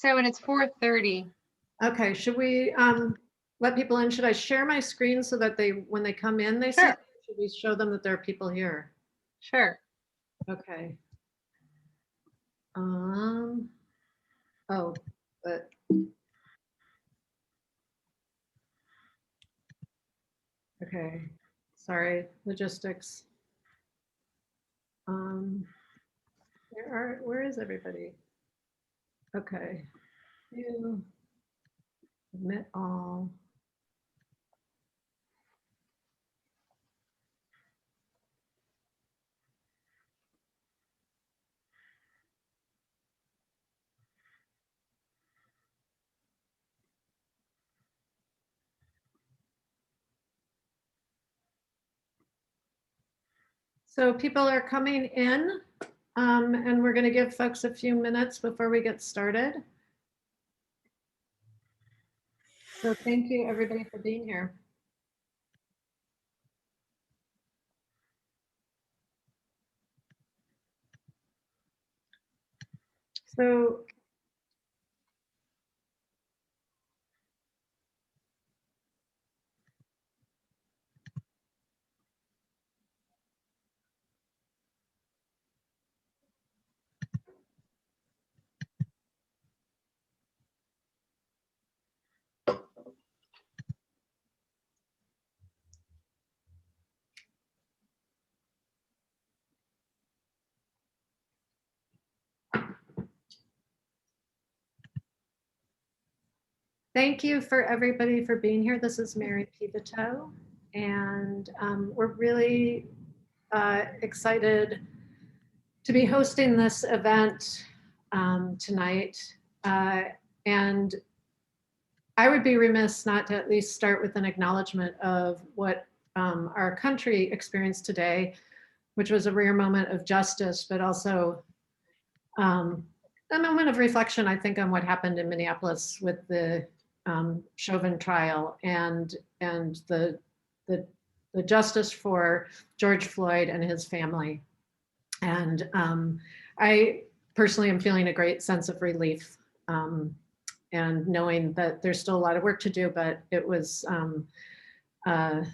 So, and it's 4:30. Okay, should we let people in? Should I share my screen so that when they come in, they see? Sure. Should we show them that there are people here? Sure. Okay. Oh, but. Okay, sorry, logistics. Where is everybody? Okay, you admit all. So people are coming in, and we're going to give folks a few minutes before we get started. So thank you everybody for being here. So thank you for everybody for being here. This is Mary Pivito, and we're really excited to be hosting this event tonight. And I would be remiss not to at least start with an acknowledgement of what our country experienced today, which was a rare moment of justice, but also a moment of reflection, I think, on what happened in Minneapolis with the Chauvin trial and the justice for George Floyd and his family. And I personally am feeling a great sense of relief and knowing that there's still a lot of work to do, but it was, I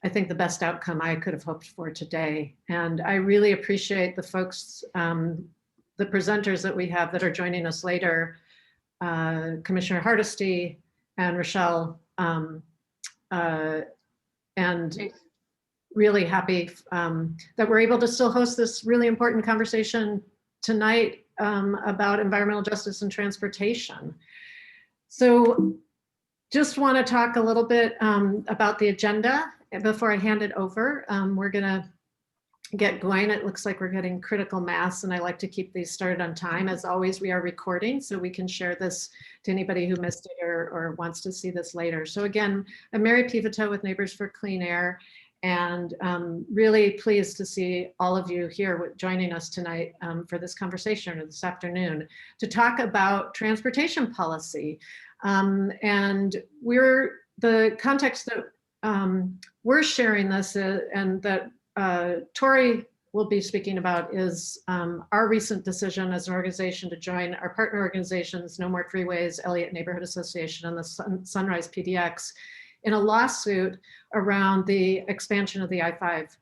think, the best outcome I could have hoped for today. And I really appreciate the folks, the presenters that we have that are joining us later, Commissioner Hardesty and Rashelle, and really happy that we're able to still host this really important conversation tonight about environmental justice and transportation. So just want to talk a little bit about the agenda before I hand it over. We're going to get going. It looks like we're getting critical mass, and I like to keep these started on time. As always, we are recording, so we can share this to anybody who missed it or wants to see this later. So again, I'm Mary Pivito with Neighbors for Clean Air, and really pleased to see all of you here joining us tonight for this conversation, or this afternoon, to talk about transportation policy. And the context that we're sharing this and that Tori will be speaking about is our recent decision as an organization to join our partner organizations, No More Freeways, Elliott Neighborhood Association, and the Sunrise PDX, in a lawsuit around the expansion of the I-5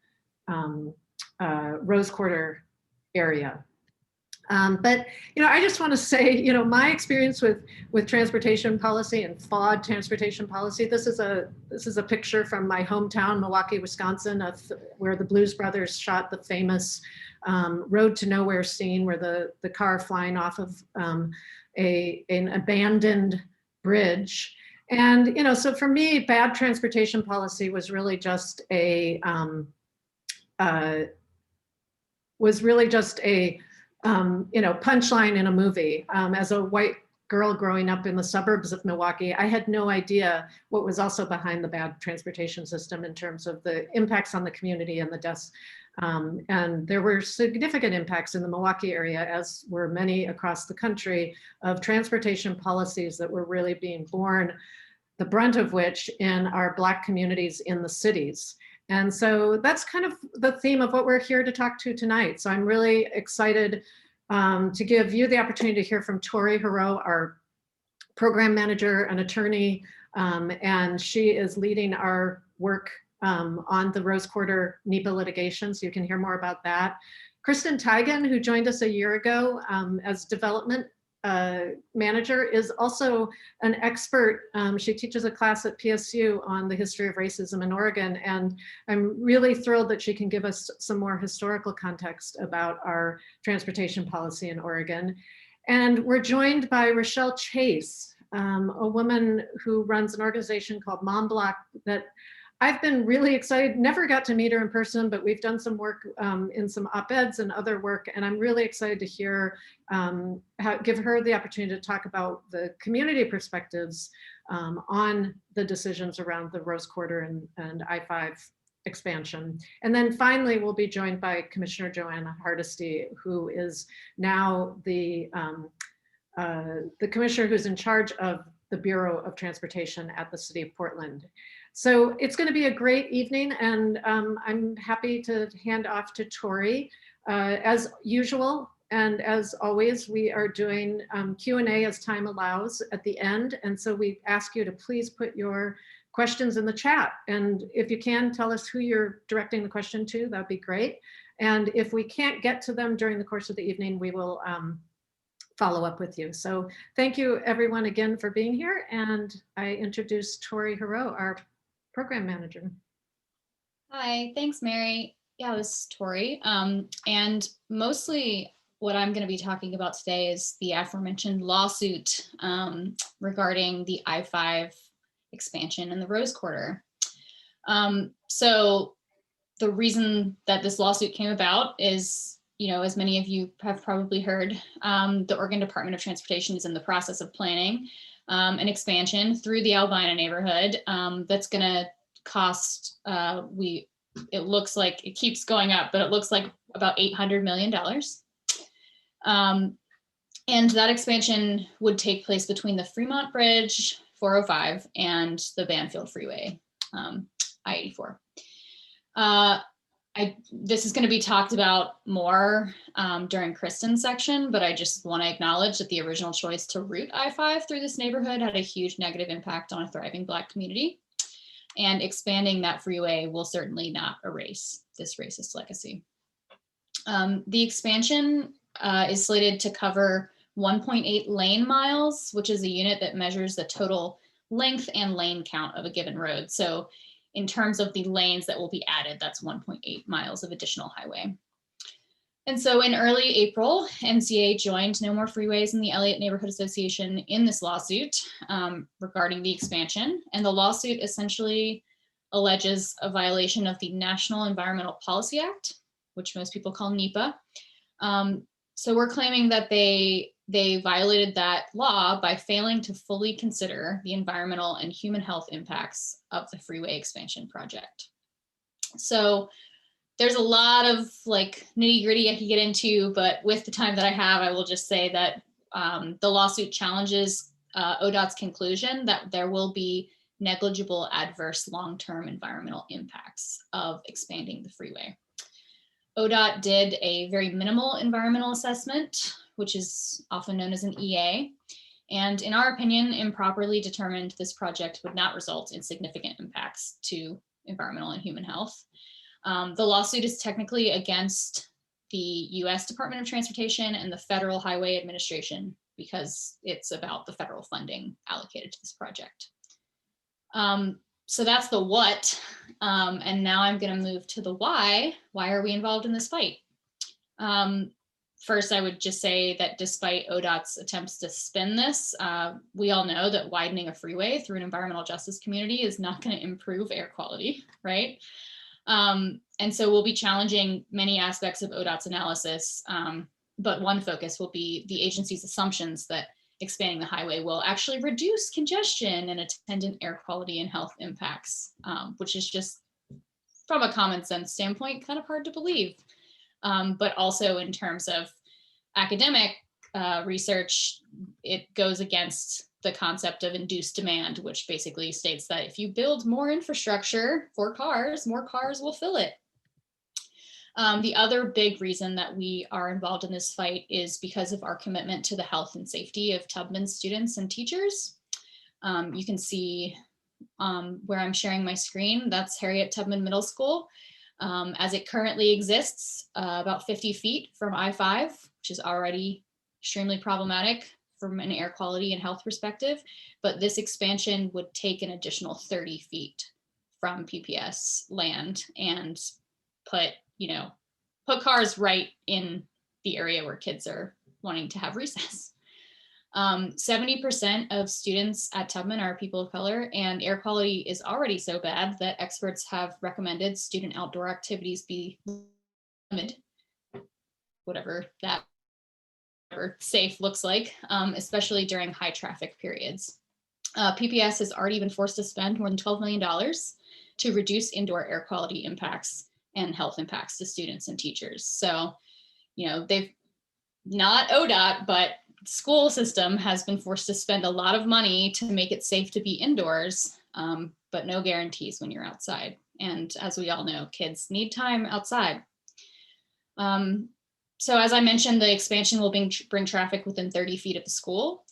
Rose Quarter area. But I just want to say, my experience with transportation policy and flawed transportation policy. This is a picture from my hometown, Milwaukee, Wisconsin, where the Blues Brothers shot the famous Road to Nowhere scene, where the car flying off of an abandoned bridge. And so for me, bad transportation policy was really just a punchline in a movie. As a white girl growing up in the suburbs of Milwaukee, I had no idea what was also behind the bad transportation system in terms of the impacts on the community and the deaths. And there were significant impacts in the Milwaukee area, as were many across the country, of transportation policies that were really being borne, the brunt of which in our Black communities in the cities. And so that's kind of the theme of what we're here to talk to tonight. So I'm really excited to give you the opportunity to hear from Tori Heroux, our program manager, an attorney, and she is leading our work on the Rose Quarter NEPA litigation, so you can hear more about that. Kristen Teigen, who joined us a year ago as development manager, is also an expert. She teaches a class at PSU on the history of racism in Oregon, and I'm really thrilled that she can give us some more historical context about our transportation policy in Oregon. And we're joined by Rashelle Chase, a woman who runs an organization called Bloc that I've been really excited, never got to meet her in person, but we've done some work in some op-eds and other work, and I'm really excited to hear, give her the opportunity to talk about the community perspectives on the decisions around the Rose Quarter and I-5 expansion. And then finally, we'll be joined by Commissioner Joanna Hardesty, who is now the commissioner who's in charge of the Bureau of Transportation at the City of Portland. So it's going to be a great evening, and I'm happy to hand off to Tori. As usual, and as always, we are doing Q&A as time allows at the end, and so we ask you to please put your questions in the chat, and if you can, tell us who you're directing the question to, that'd be great. And if we can't get to them during the course of the evening, we will follow up with you. So thank you everyone again for being here, and I introduce Tori Heroux, our program manager. Hi, thanks, Mary. Yeah, this is Tori. And mostly what I'm going to be talking about today is the aforementioned lawsuit regarding the I-5 expansion in the Rose Quarter. So the reason that this lawsuit came about is, as many of you have probably heard, the Oregon Department of Transportation is in the process of planning an expansion through the Albina neighborhood that's going to cost, it looks like it keeps going up, but it looks like about $800 million. And that expansion would take place between the Fremont Bridge, 405, and the Banfield Freeway, I-84. This is going to be talked about more during Kristen's section, but I just want to acknowledge that the original choice to route I-5 through this neighborhood had a huge negative impact on a thriving Black community, and expanding that freeway will certainly not erase this racist legacy. The expansion is slated to cover 1.8 lane miles, which is a unit that measures the total length and lane count of a given road. So in terms of the lanes that will be added, that's 1.8 miles of additional highway. And so in early April, NCA joined No More Freeways and the Elliott Neighborhood Association in this lawsuit regarding the expansion. And the lawsuit essentially alleges a violation of the National Environmental Policy Act, which most people call NEPA. So we're claiming that they violated that law by failing to fully consider the environmental and human health impacts of the freeway expansion project. So there's a lot of nitty gritty I could get into, but with the time that I have, I will just say that the lawsuit challenges ODOT's conclusion that there will be negligible adverse long-term environmental impacts of expanding the freeway. ODOT did a very minimal environmental assessment, which is often known as an EA, and in our opinion, improperly determined this project would not result in significant impacts to environmental and human health. The lawsuit is technically against the US Department of Transportation and the Federal Highway Administration because it's about the federal funding allocated to this project. So that's the what, and now I'm going to move to the why. Why are we involved in this fight? First, I would just say that despite ODOT's attempts to spin this, we all know that widening a freeway through an environmental justice community is not going to improve air quality, right? And so we'll be challenging many aspects of ODOT's analysis, but one focus will be the agency's assumptions that expanding the highway will actually reduce congestion and attendant air quality and health impacts, which is just, from a common sense standpoint, kind of hard to believe. But also in terms of academic research, it goes against the concept of induced demand, which basically states that if you build more infrastructure for cars, more cars will fill it. The other big reason that we are involved in this fight is because of our commitment to the health and safety of Tubman students and teachers. You can see where I'm sharing my screen, that's Harriet Tubman Middle School. As it currently exists, about 50 feet from I-5, which is already extremely problematic from an air quality and health perspective. But this expansion would take an additional 30 feet from PPS land and put cars right in the area where kids are wanting to have recess. 70% of students at Tubman are people of color, and air quality is already so bad that experts have recommended student outdoor activities be limited, whatever safe looks like, especially during high traffic periods. PPS has already been forced to spend more than $12 million to reduce indoor air quality impacts and health impacts to students and teachers. So, they've not ODOT, but school system has been forced to spend a lot of money to make it safe to be indoors, but no guarantees when you're outside. And as we all know, kids need time outside. So as I mentioned, the expansion will bring traffic within 30 feet of the school.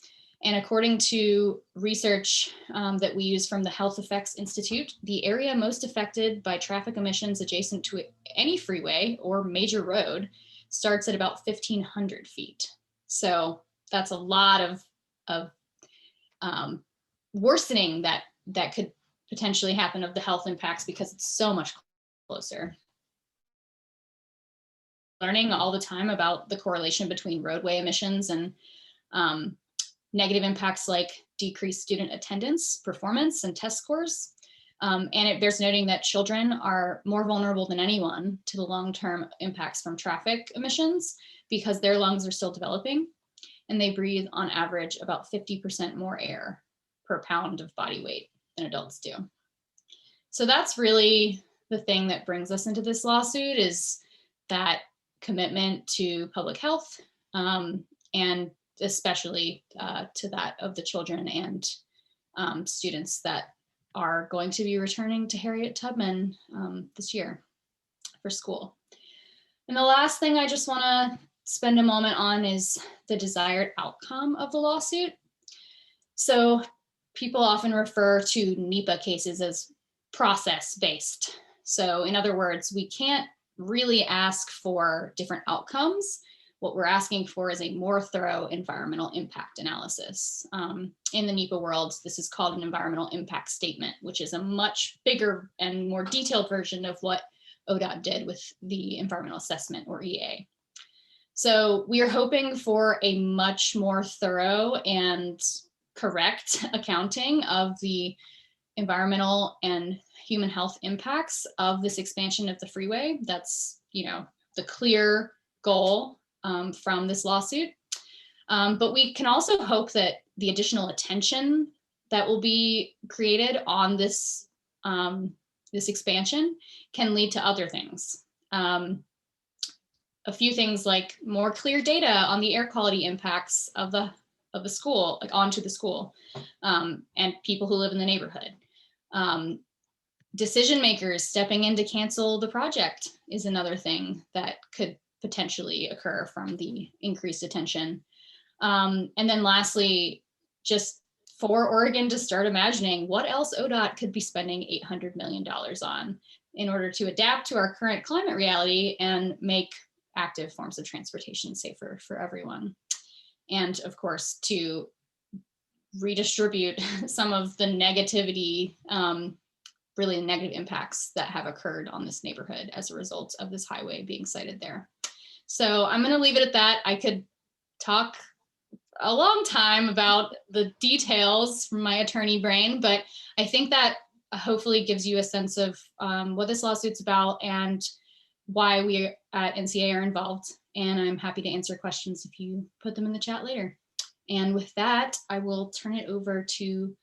And according to research that we use from the Health Effects Institute, the area most affected by traffic emissions adjacent to any freeway or major road starts at about 1,500 feet. So that's a lot of worsening that could potentially happen of the health impacts because it's so much closer. Learning all the time about the correlation between roadway emissions and negative impacts like decreased student attendance, performance, and test scores. And it bears noting that children are more vulnerable than anyone to the long-term impacts from traffic emissions because their lungs are still developing and they breathe on average about 50% more air per pound of body weight than adults do. So that's really the thing that brings us into this lawsuit, is that commitment to public health, and especially to that of the children and students that are going to be returning to Harriet Tubman this year for school. And the last thing I just want to spend a moment on is the desired outcome of the lawsuit. So people often refer to NEPA cases as process-based. So in other words, we can't really ask for different outcomes. What we're asking for is a more thorough environmental impact analysis. In the NEPA world, this is called an environmental impact statement, which is a much bigger and more detailed version of what ODOT did with the environmental assessment, or EA. So we are hoping for a much more thorough and correct accounting of the environmental and human health impacts of this expansion of the freeway. That's, the clear goal from this lawsuit. But we can also hope that the additional attention that will be created on this, this expansion can lead to other things. A few things like more clear data on the air quality impacts of the school, like onto the school, and people who live in the neighborhood. Decision makers stepping in to cancel the project is another thing that could potentially occur from the increased attention. And then lastly, just for Oregon to start imagining what else ODOT could be spending $800 million on in order to adapt to our current climate reality and make active forms of transportation safer for everyone. And of course, to redistribute some of the negativity, really negative impacts that have occurred on this neighborhood as a result of this highway being sited there. So I'm going to leave it at that. I could talk a long time about the details from my attorney brain, but I think that hopefully gives you a sense of what this lawsuit's about and why we at NCA are involved. And I'm happy to answer questions if you put them in the chat later. And with that, I will turn it over to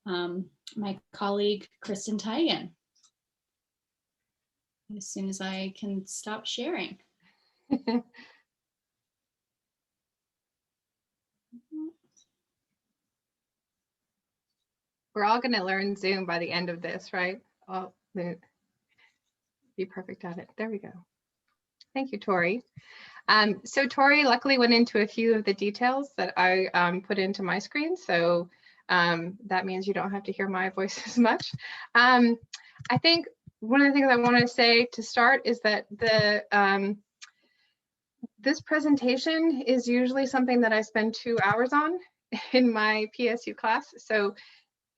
my colleague, Kristen Teigen, as soon as I can stop sharing. We're all going to learn Zoom by the end of this, right? Oh, be perfect at it. There we go. Thank you, Tori. So Tori luckily went into a few of the details that I put into my screen. So that means you don't have to hear my voice as much. I think one of the things I want to say to start is that this presentation is usually something that I spend 2 hours on in my PSU class. So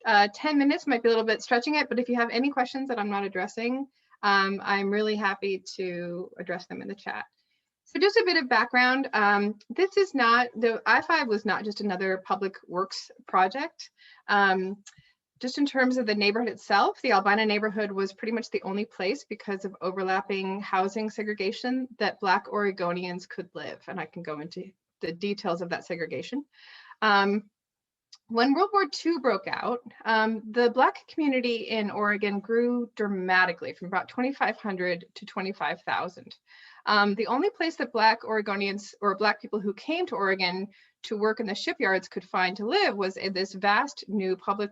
10 minutes might be a little bit stretching it, but if you have any questions that I'm not addressing, I'm really happy to address them in the chat. So just a bit of background. This is not, the I-5 was not just another public works project. Just in terms of the neighborhood itself, the Albina neighborhood was pretty much the only place because of overlapping housing segregation that Black Oregonians could live. And I can go into the details of that segregation. When World War II broke out, the Black community in Oregon grew dramatically from about 2,500 to 25,000. The only place that Black Oregonians or Black people who came to Oregon to work in the shipyards could find to live was in this vast new public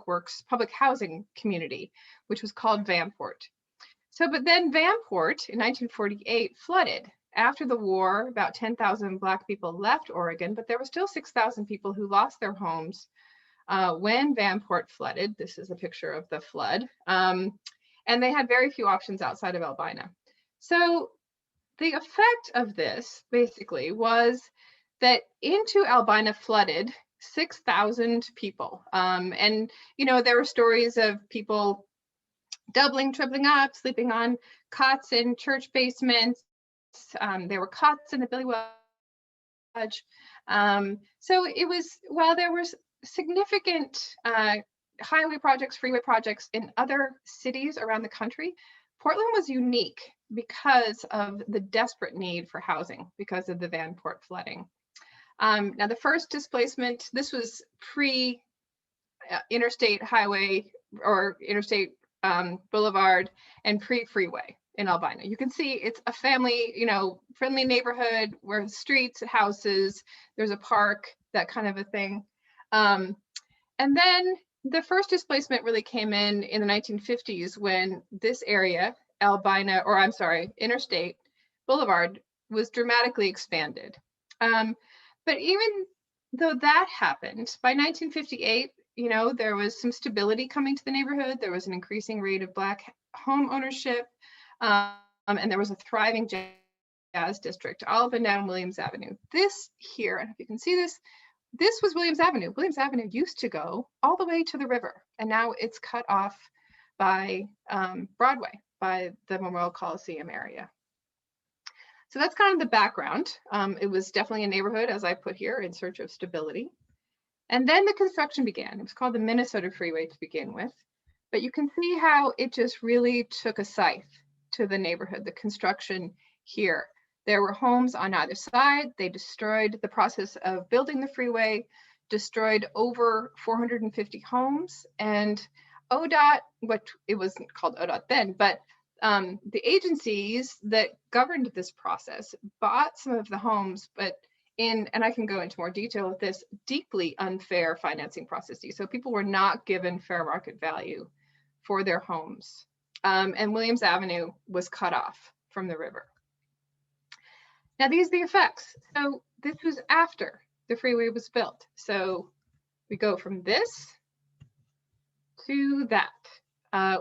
housing community, which was called Vanport. So, but then Vanport in 1948 flooded. After the war, about 10,000 Black people left Oregon, but there were still 6,000 people who lost their homes when Vanport flooded. This is a picture of the flood. And they had very few options outside of Albina. So the effect of this basically was that into Albina flooded 6,000 people. And, you know, there were stories of people doubling, tripling up, sleeping on cots in church basements. There were cots in the Billy Lodge. So it was, while there was significant highway projects, freeway projects in other cities around the country, Portland was unique because of the desperate need for housing because of the Vanport flooding. Now the first displacement, this was pre-interstate highway or interstate boulevard and pre-freeway in Albina. You can see it's a family, you know, friendly neighborhood where streets, houses, there's a park, that kind of a thing. And then the first displacement really came in the 1950s when this area, Albina, or I'm sorry, Interstate Boulevard was dramatically expanded. But even though that happened, by 1958, you know, there was some stability coming to the neighborhood. There was an increasing rate of Black home ownership, and there was a thriving jazz district all up and down Williams Avenue. This here, and if you can see this, this was Williams Avenue. Williams Avenue used to go all the way to the river, and now it's cut off by Broadway, by the Memorial Coliseum area. So that's kind of the background. It was definitely a neighborhood, as I put here, in search of stability. And then the construction began. It was called the Minnesota Freeway to begin with. But you can see how it just really took a scythe to the neighborhood, the construction here. There were homes on either side. They destroyed the process of building the freeway, destroyed over 450 homes. And ODOT, what it wasn't called ODOT then, but the agencies that governed this process bought some of the homes, but and I can go into more detail with this, deeply unfair financing processes. So people were not given fair market value for their homes. And Williams Avenue was cut off from the river. Now these are the effects. So this was after the freeway was built. So we go from this to that.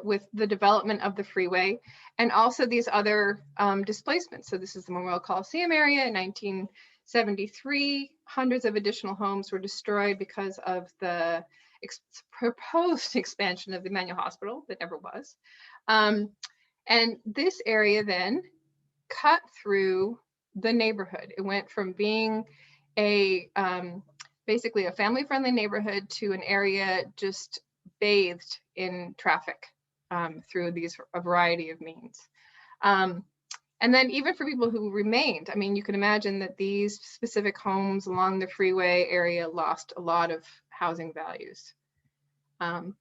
With the development of the freeway and also these other displacements. So this is the Memorial Coliseum area in 1973. Hundreds of additional homes were destroyed because of the proposed expansion of the Emmanuel Hospital that never was. And this area then cut through the neighborhood. It went from being a basically a family-friendly neighborhood to an area just bathed in traffic through a variety of means. And then even for people who remained, I mean, you can imagine that these specific homes along the freeway area lost a lot of housing values. And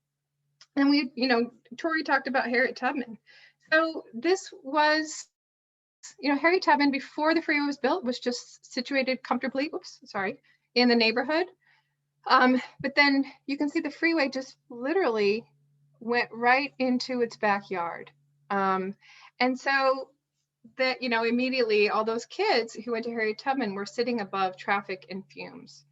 we, you know, Tori talked about Harriet Tubman. So this was, you know, Harriet Tubman before the freeway was built was just situated comfortably, in the neighborhood. But then you can see the freeway just literally went right into its backyard. And so that, you know, immediately all those kids who went to Harriet Tubman were sitting above traffic and fumes.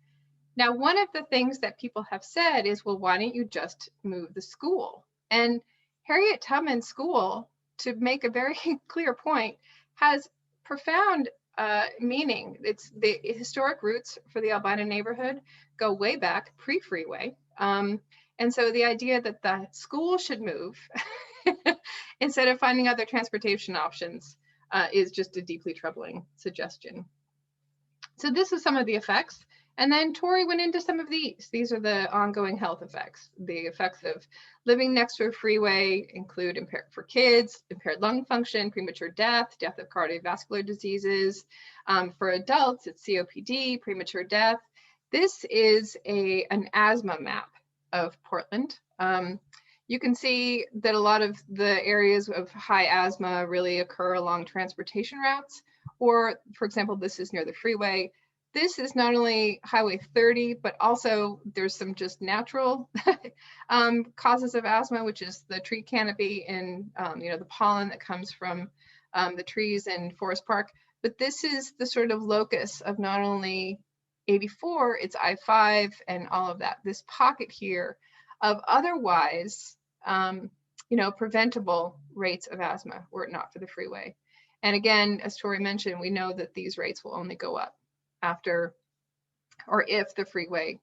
Now, one of the things that people have said is, well, why don't you just move the school? And Harriet Tubman School, to make a very clear point, has profound meaning. It's the historic roots for the Albina neighborhood go way back pre-freeway. And so the idea that the school should move instead of finding other transportation options is just a deeply troubling suggestion. So this is some of the effects. And then Tori went into some of these. These are the ongoing health effects. The effects of living next to a freeway include impaired for kids, impaired lung function, premature death, death of cardiovascular diseases. For adults, it's COPD, premature death. This is an asthma map of Portland. You can see that a lot of the areas of high asthma really occur along transportation routes, or for example, this is near the freeway. This is not only Highway 30, but also there's some just natural causes of asthma, which is the tree canopy and the pollen that comes from the trees in Forest Park. But this is the sort of locus of not only 84, it's I-5 and all of that. This pocket here of otherwise, preventable rates of asthma were it not for the freeway. And again, as Tori mentioned, we know that these rates will only go up after or if the freeway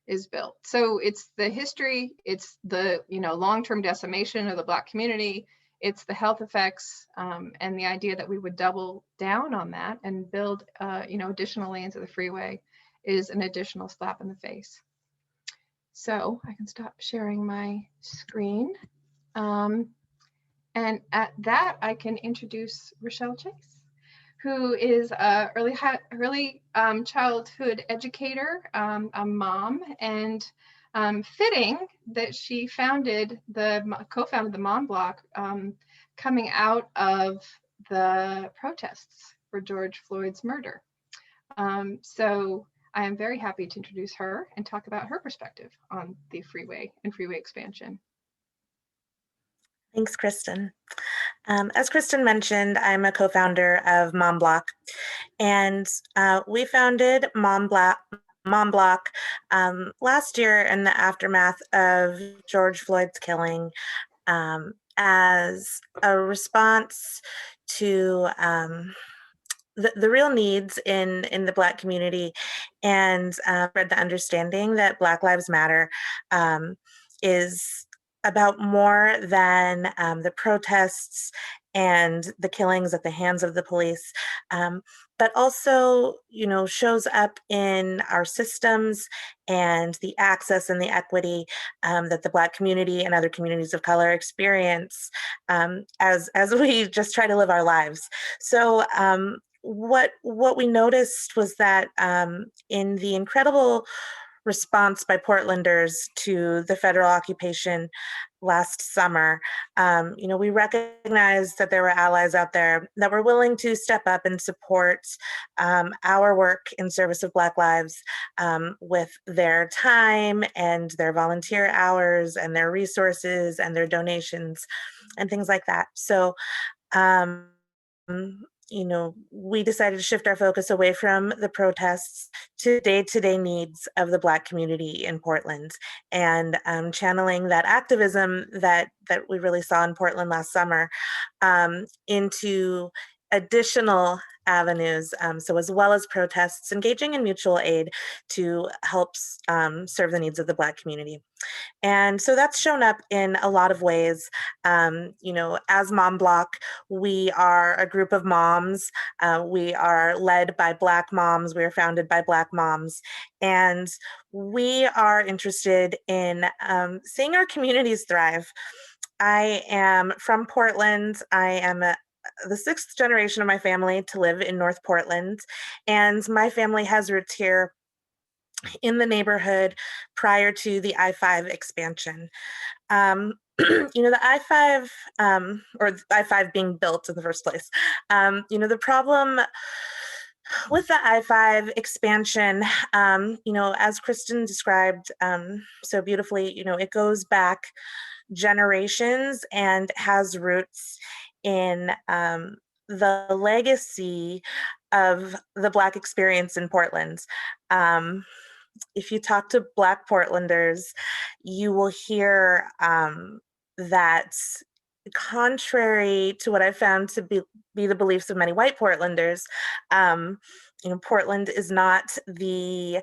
is built. So it's the history, it's the long-term decimation of the Black community, it's the health effects, and the idea that we would double down on that and build additional lanes of the freeway is an additional slap in the face. So I can stop sharing my screen. And at that, I can introduce Rashelle Chase, who is a early childhood educator, a mom, and fitting that she co-founded the Mom Bloc coming out of the protests for George Floyd's murder. So I am very happy to introduce her and talk about her perspective on the freeway and freeway expansion. Thanks, Kristen. As Kristen mentioned, I'm a co-founder of Mom Bloc, and we founded Mom Bloc last year in the aftermath of George Floyd's killing as a response to the real needs in the Black community, and spread the understanding that Black Lives Matter is about more than the protests and the killings at the hands of the police, but also, shows up in our systems and the access and the equity that the Black community and other communities of color experience as we just try to live our lives. So what we noticed was that in the incredible response by Portlanders to the federal occupation last summer, we recognized that there were allies out there that were willing to step up and support our work in service of Black lives with their time and their volunteer hours and their resources and their donations and things like that. So we decided to shift our focus away from the protests to day-to-day needs of the Black community in Portland, and channeling that activism that we really saw in Portland last summer into additional avenues. So as well as protests, engaging in mutual aid to help serve the needs of the Black community. And so that's shown up in a lot of ways. As Mom Bloc, we are a group of moms. We are led by Black moms. We are founded by Black moms. And we are interested in seeing our communities thrive. I am from Portland. I am the sixth generation of my family to live in North Portland, and my family has roots here in the neighborhood prior to the I-5 expansion. The I-5, or I-5 being built in the first place, the problem with the I-5 expansion, as Kristen described so beautifully, it goes back generations and has roots in the legacy of the Black experience in Portland. If you talk to Black Portlanders, you will hear that, contrary to what I found to be the beliefs of many white Portlanders, Portland is not the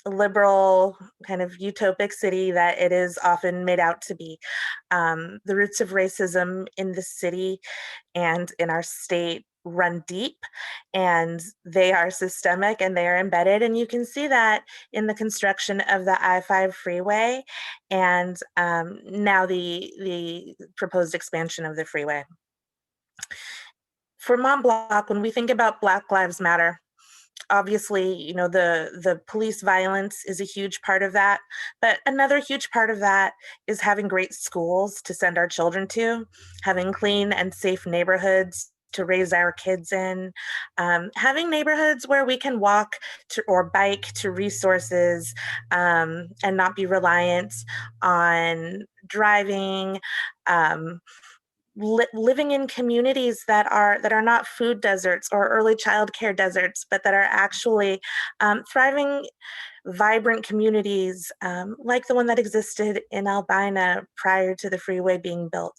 liberal kind of utopic city that it is often made out to be. The roots of racism in the city and in our state run deep, and they are systemic and they are embedded. And you can see that in the construction of the I-5 freeway and now the proposed expansion of the freeway. For Mont Bloc, when we think about Black Lives Matter, obviously, the police violence is a huge part of that, but another huge part of that is having great schools to send our children to, having clean and safe neighborhoods to raise our kids in, having neighborhoods where we can walk to or bike to resources and not be reliant on driving, living in communities that are not food deserts or early childcare deserts, but that are actually thriving, vibrant communities like the one that existed in Albina prior to the freeway being built.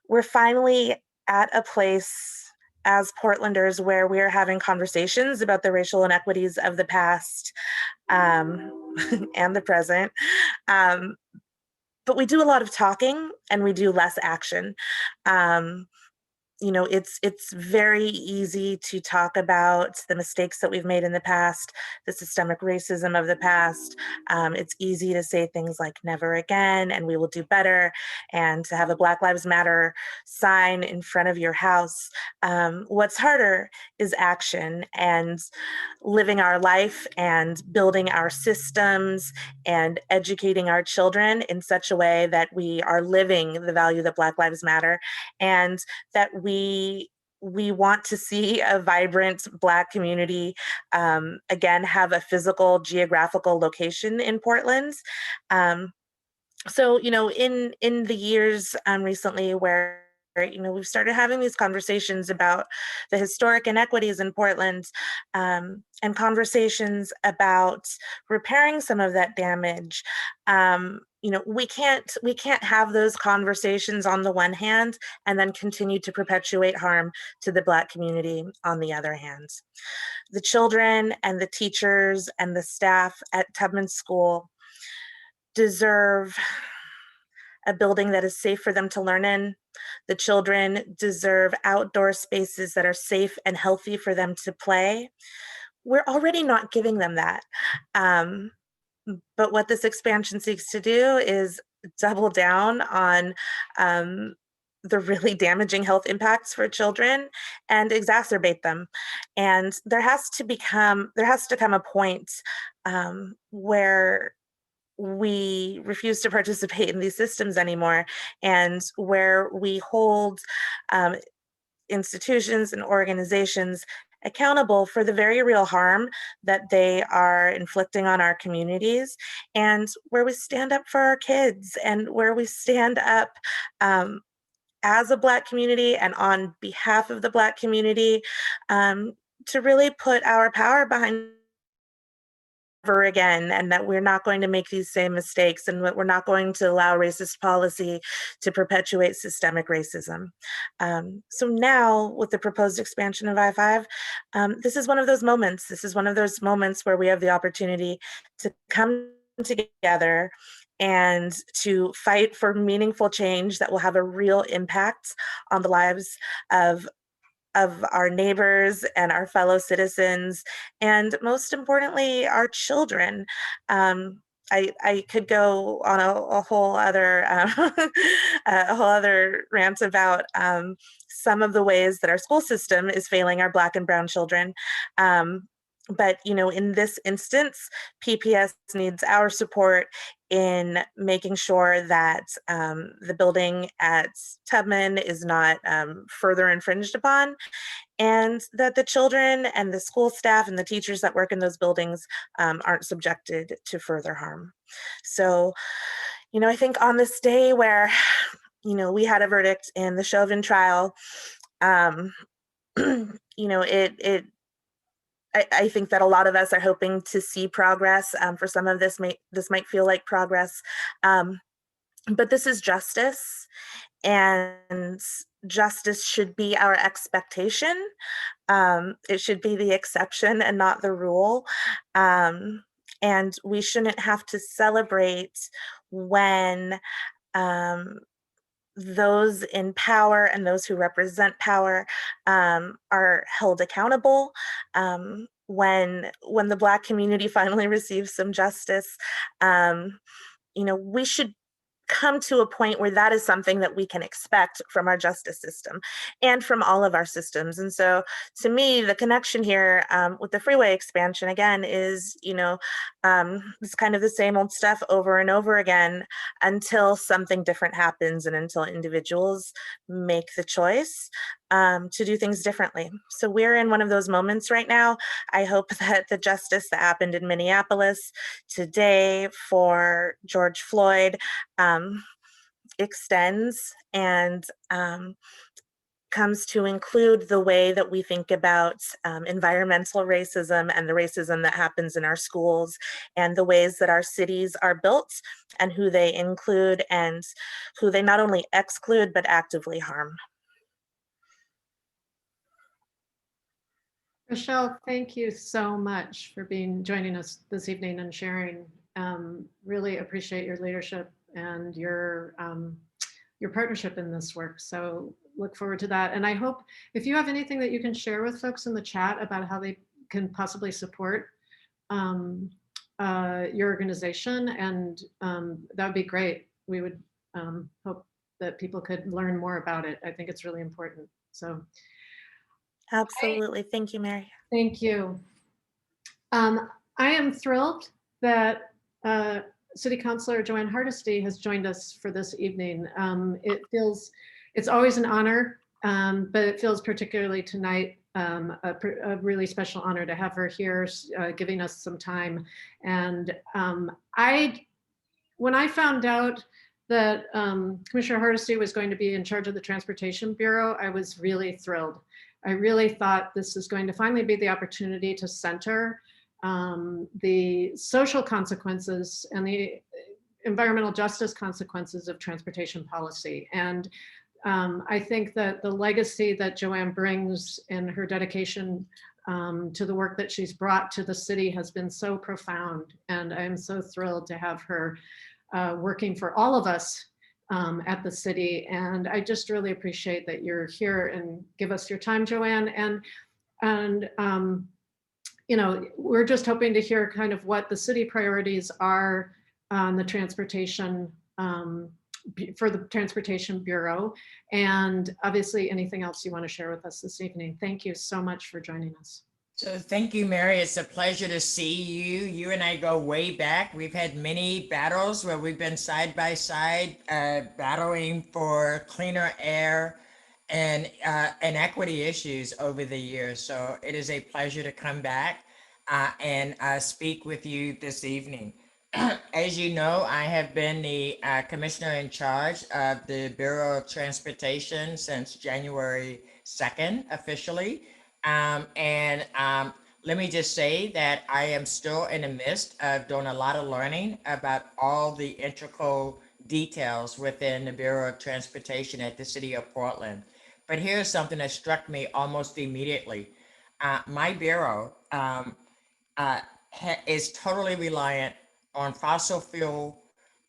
We're finally at a place as Portlanders where we're having conversations about the racial inequities of the past and the present. But we do a lot of talking and we do less action. It's very easy to talk about the mistakes that we've made in the past, the systemic racism of the past. It's easy to say things like never again and we will do better, and to have a Black Lives Matter sign in front of your house. What's harder is action and living our life and building our systems and educating our children in such a way that we are living the value that Black Lives Matter, and that we want to see a vibrant Black community, again, have a physical geographical location in Portland. So, in the years recently where we've started having these conversations about the historic inequities in Portland, and conversations about repairing some of that damage. We can't have those conversations on the one hand and then continue to perpetuate harm to the Black community on the other hand. The children and the teachers and the staff at Tubman School deserve a building that is safe for them to learn in. The children deserve outdoor spaces that are safe and healthy for them to play. We're already not giving them that. But what this expansion seeks to do is double down on the really damaging health impacts for children and exacerbate them. And there has to come a point where we refuse to participate in these systems anymore, and where we hold institutions and organizations accountable for the very real harm that they are inflicting on our communities, and where we stand up for our kids, and where we stand up as a Black community and on behalf of the Black community to really put our power behind again, and that we're not going to make these same mistakes, and that we're not going to allow racist policy to perpetuate systemic racism. So now, with the proposed expansion of I-5, this is one of those moments. This is one of those moments where we have the opportunity to come together and to fight for meaningful change that will have a real impact on the lives of our neighbors and our fellow citizens, and most importantly, our children. I could go on a whole other a whole other rant about some of the ways that our school system is failing our Black and brown children. But in this instance, PPS needs our support in making sure that the building at Tubman is not further infringed upon, and that the children and the school staff and the teachers that work in those buildings aren't subjected to further harm. So, I think on this day where, we had a verdict in the Chauvin trial, You know, I think that a lot of us are hoping to see progress. For some of this might feel like progress, but this is justice, and justice should be our expectation. It should be the exception and not the rule. And we shouldn't have to celebrate when those in power and those who represent power are held accountable. When the Black community finally receives some justice, you know, we should come to a point where that is something that we can expect from our justice system and from all of our systems. And so to me, the connection here with the freeway expansion, again, is, you know, it's kind of the same old stuff over and over again until something different happens and until individuals make the choice to do things differently. So we're in one of those moments right now. I hope that the justice that happened in Minneapolis today for George Floyd extends and comes to include the way that we think about environmental racism and the racism that happens in our schools and the ways that our cities are built and who they include and who they not only exclude but actively harm. Rashelle, thank you so much for joining us this evening and sharing. Really appreciate your leadership and your partnership in this work. So look forward to that. And I hope if you have anything that you can share with folks in the chat about how they can possibly support your organization, and that would be great. We would hope that people could learn more about it. I think it's really important. So. Absolutely. Thank you, Mary. Thank you. I am thrilled that City Councilor Joanne Hardesty has joined us for this evening. It's always an honor, but it feels particularly tonight a really special honor to have her here giving us some time. And when I found out that Commissioner Hardesty was going to be in charge of the Transportation Bureau, I was really thrilled. I really thought this is going to finally be the opportunity to center the social consequences and the environmental justice consequences of transportation policy. And I think that the legacy that Joanne brings and her dedication to the work that she's brought to the city has been so profound. And I'm so thrilled to have her working for all of us at the city. And I just really appreciate that you're here and give us your time, Joanne. And you know, we're just hoping to hear kind of what the city priorities are on the transportation, for the Transportation Bureau, and obviously anything else you want to share with us this evening. Thank you so much for joining us. So thank you, Mary. It's a pleasure to see you. You and I go way back. We've had many battles where we've been side by side, battling for cleaner air and equity issues over the years. So it is a pleasure to come back and speak with you this evening. As you know, I have been the commissioner in charge of the Bureau of Transportation since January 2nd, officially. Let me just say that I am still in the midst of doing a lot of learning about all the integral details within the Bureau of Transportation at the City of Portland. But here's something that struck me almost immediately. My Bureau is totally reliant on fossil fuel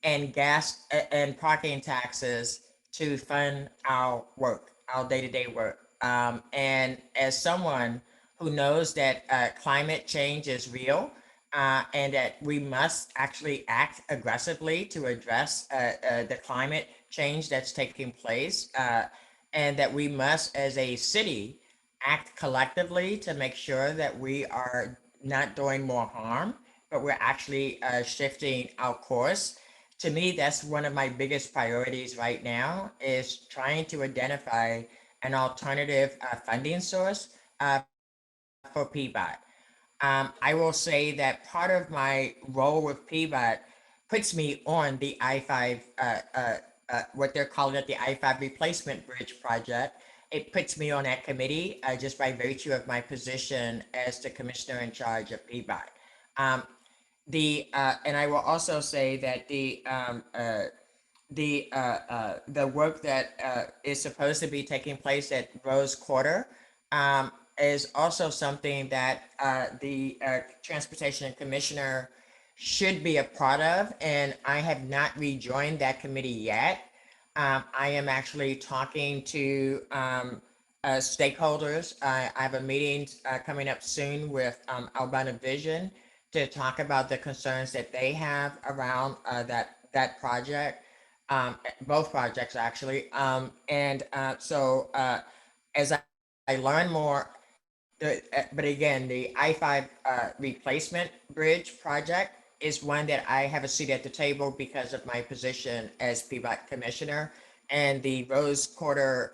and gas and parking taxes to fund our work, our day-to-day work. And as someone who knows that climate change is real and that we must actually act aggressively to address the climate change that's taking place, and that we must, as a city, act collectively to make sure that we are not doing more harm, but we're actually shifting our course. To me, that's one of my biggest priorities right now, is trying to identify an alternative funding source for PBOT. I will say that part of my role with PBOT puts me on the I-5, what they're calling it, the I-5 replacement bridge project, it puts me on that committee just by virtue of my position as the commissioner in charge of PBOT. And I will also say that the work that is supposed to be taking place at Rose Quarter is also something that the Transportation Commissioner should be a part of, and I have not rejoined that committee yet. I am actually talking to stakeholders. I have a meeting coming up soon with Albina Vision to talk about the concerns that they have around that project, both projects actually. So as I learn more, but again, the I-5 replacement bridge project is one that I have a seat at the table because of my position as PBOT commissioner. And the Rose Quarter,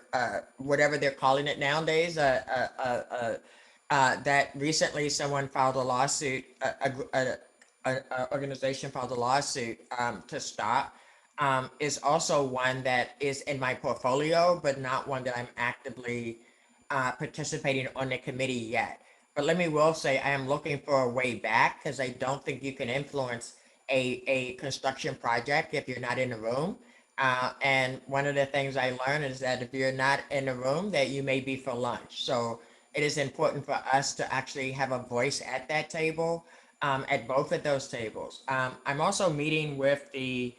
whatever they're calling it nowadays, that recently someone filed a lawsuit, an organization filed a lawsuit to stop, is also one that is in my portfolio, but not one that I'm actively participating on the committee yet. But let me will say I am looking for a way back, because I don't think you can influence a construction project if you're not in the room. And one of the things I learned is that if you're not in the room, that you may be for lunch. So it is important for us to actually have a voice at that table, at both of those tables. I'm also meeting with the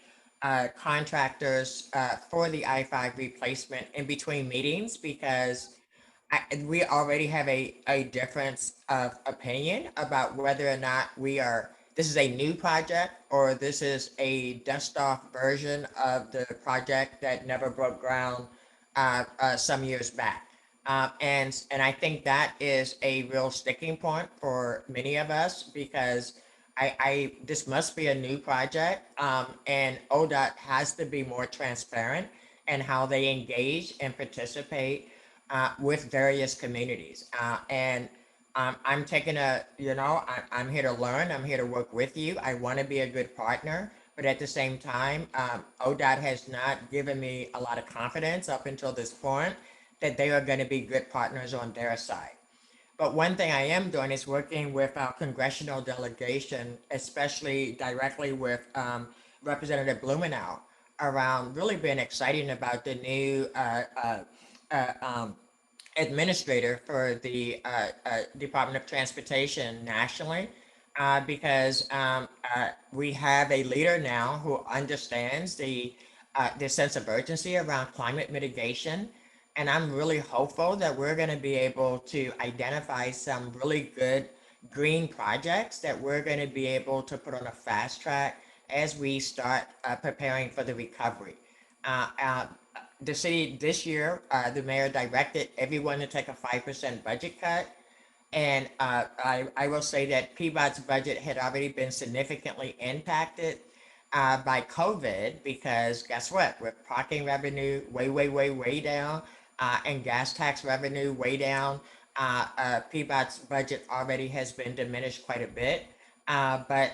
contractors for the I-5 replacement in between meetings, because we already have a difference of opinion about whether or not this is a new project or this is a dust-off version of the project that never broke ground some years back. And I think that is a real sticking point for many of us, because this must be a new project, and ODOT has to be more transparent in how they engage and participate with various communities. I'm taking I'm here to learn, I'm here to work with you. I want to be a good partner, but at the same time, ODOT has not given me a lot of confidence up until this point that they are going to be good partners on their side. But one thing I am doing is working with our congressional delegation, especially directly with Representative Blumenauer, around really being excited about the new administrator for the Department of Transportation nationally, because we have a leader now who understands the sense of urgency around climate mitigation. And I'm really hopeful that we're going to be able to identify some really good green projects that we're going to be able to put on a fast track as we start preparing for the recovery. The city this year, the mayor directed everyone to take a 5% budget cut. And I will say that PBOT's budget had already been significantly impacted by COVID, because guess what? With parking revenue way down, and gas tax revenue way down, PBOT's budget already has been diminished quite a bit. But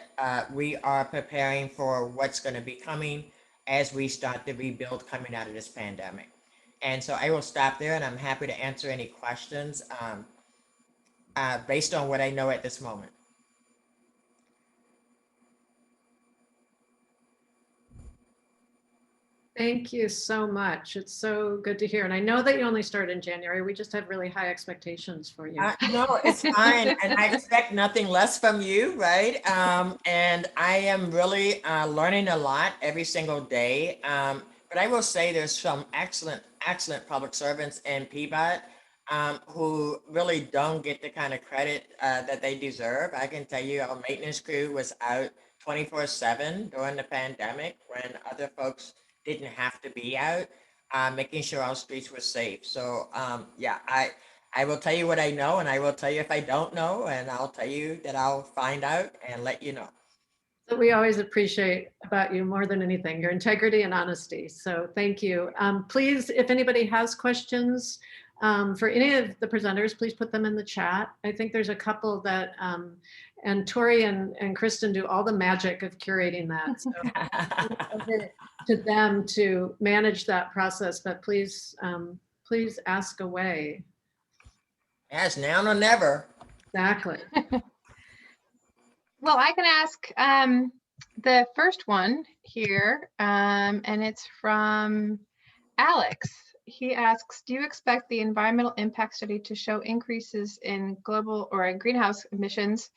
we are preparing for what's going to be coming as we start the rebuild coming out of this pandemic. And so I will stop there, and I'm happy to answer any questions based on what I know at this moment. Thank you so much. It's so good to hear. And I know that you only started in January. We just have really high expectations for you. No, it's fine. And I expect nothing less from you, right? And I am really learning a lot every single day. But I will say there's some excellent public servants in PBOT who really don't get the kind of credit that they deserve. I can tell you our maintenance crew was out 24/7 during the pandemic when other folks didn't have to be out, making sure our streets were safe. So yeah, I will tell you what I know, and I will tell you if I don't know, and I'll tell you that I'll find out and let you know. So we always appreciate about you more than anything, your integrity and honesty. So thank you. Please, if anybody has questions for any of the presenters, please put them in the chat. I think there's a couple that, and Tori and Kristen do all the magic of curating that. So over to them to manage that process, but please Please ask away. Yes, now or never. Exactly. Well, I can ask the first one here, and it's from Alex. He asks, do you expect the environmental impact study to show increases in global or in greenhouse emissions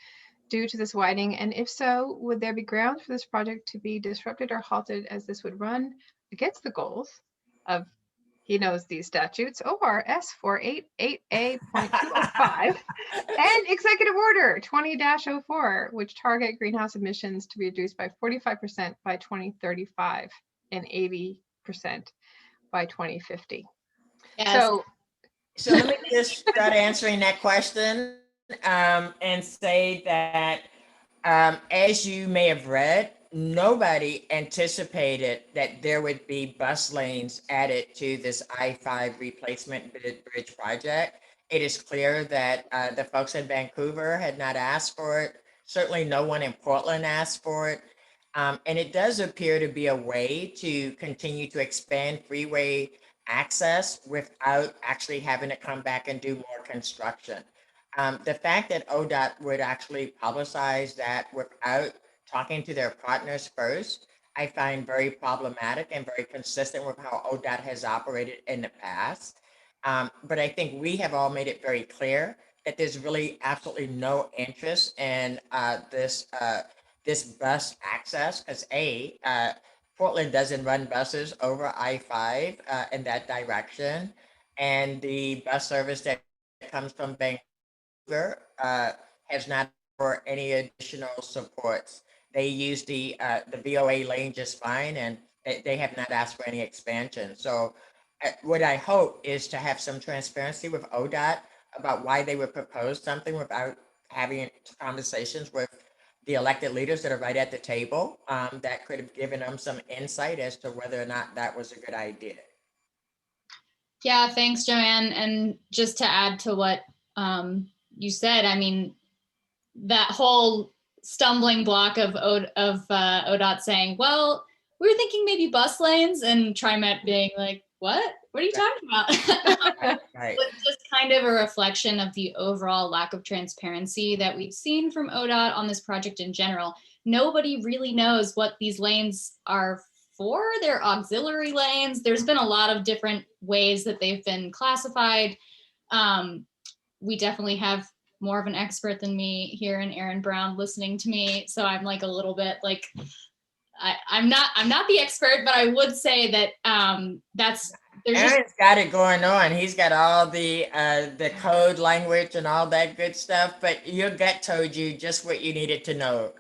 due to this widening? And if so, would there be grounds for this project to be disrupted or halted, as this would run against the goals of, he knows these statutes, ORS 488A.205 and Executive Order 20-04, which target greenhouse emissions to be reduced by 45% by 2035 and 80% by 2050. Yes. So let me just start answering that question and say that as you may have read, nobody anticipated that there would be bus lanes added to this I-5 replacement bridge project. It is clear that the folks in Vancouver had not asked for it. Certainly no one in Portland asked for it. And it does appear to be a way to continue to expand freeway access without actually having to come back and do more construction. The fact that ODOT would actually publicize that without talking to their partners first, I find very problematic and very consistent with how ODOT has operated in the past. But I think we have all made it very clear that there's really absolutely no interest in this bus access, because Portland doesn't run buses over I-5 in that direction, and the bus service that comes from Vancouver has not for any additional supports. They use the VOA lane just fine, and they have not asked for any expansion. So what I hope is to have some transparency with ODOT about why they would propose something without having conversations with the elected leaders that are right at the table, that could have given them some insight as to whether or not that was a good idea. Yeah, thanks, Joanne. And just to add to what you said, I mean, that whole stumbling block of ODOT saying, well, we were thinking maybe bus lanes, and TriMet being like, what? What are you talking about? Right. It's just kind of a reflection of the overall lack of transparency that we've seen from ODOT on this project in general. Nobody really knows what these lanes are for. They're auxiliary lanes. There's been a lot of different ways that they've been classified. We definitely have more of an expert than me here in Aaron Brown listening to me. So I'm like a little bit like, I'm not the expert, but I would say that Aaron's got it going on. He's got all the code language and all that good stuff, but your gut told you just what you needed to know,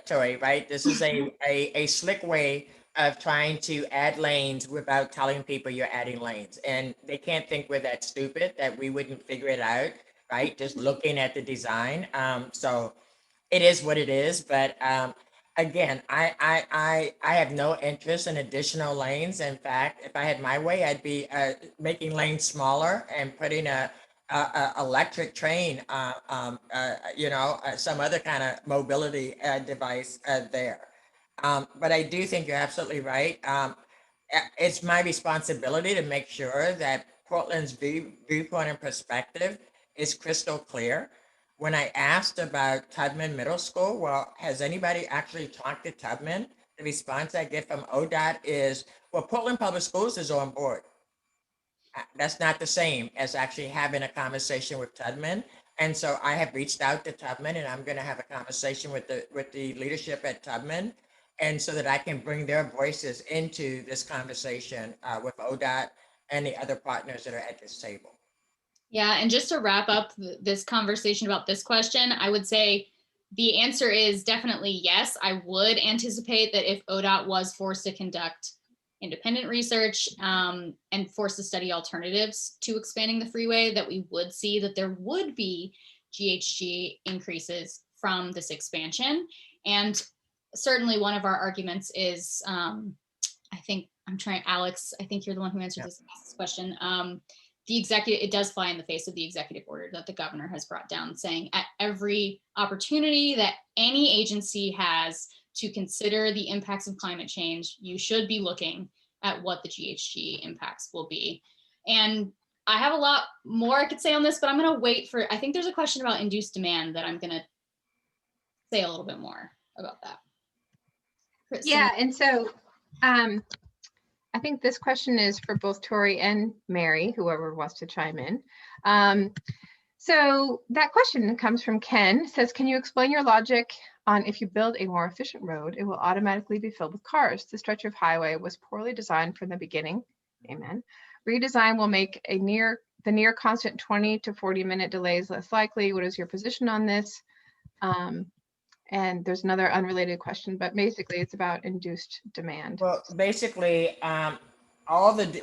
Tori, right? This is a slick way of trying to add lanes without telling people you're adding lanes. And they can't think we're that stupid that we wouldn't figure it out, right? Just looking at the design. So it is what it is, but again, I have no interest in additional lanes. In fact, if I had my way, I'd be making lanes smaller and putting a electric train, some other kind of mobility device there. But I do think you're absolutely right. It's my responsibility to make sure that Portland's viewpoint and perspective is crystal clear. When I asked about Tubman Middle School, well, has anybody actually talked to Tubman? The response I get from ODOT is, well, Portland Public Schools is on board. That's not the same as actually having a conversation with Tubman. And so I have reached out to Tubman, and I'm going to have a conversation with the leadership at Tubman, and so that I can bring their voices into this conversation with ODOT and the other partners that are at this table. Yeah, and just to wrap up this conversation about this question, I would say the answer is definitely yes. I would anticipate that if ODOT was forced to conduct independent research and forced to study alternatives to expanding the freeway, that we would see that there would be GHG increases from this expansion. And certainly one of our arguments is, Alex, I think you're the one who answered this question. It does fly in the face of the executive order that the governor has brought down, saying at every opportunity that any agency has to consider the impacts of climate change, you should be looking at what the GHG impacts will be. And I have a lot more I could say on this, but I'm going to wait for, I think there's a question about induced demand that I'm going to say a little bit more about that. Kristen? Yeah, and so I think this question is for both Tori and Mary, whoever wants to chime in. So that question comes from Ken. It says, can you explain your logic on if you build a more efficient road, it will automatically be filled with cars? The stretch of highway was poorly designed from the beginning. Amen. Redesign will make the near constant 20 to 40-minute delays less likely. What is your position on this? And there's another unrelated question, but basically it's about induced demand. Well, basically,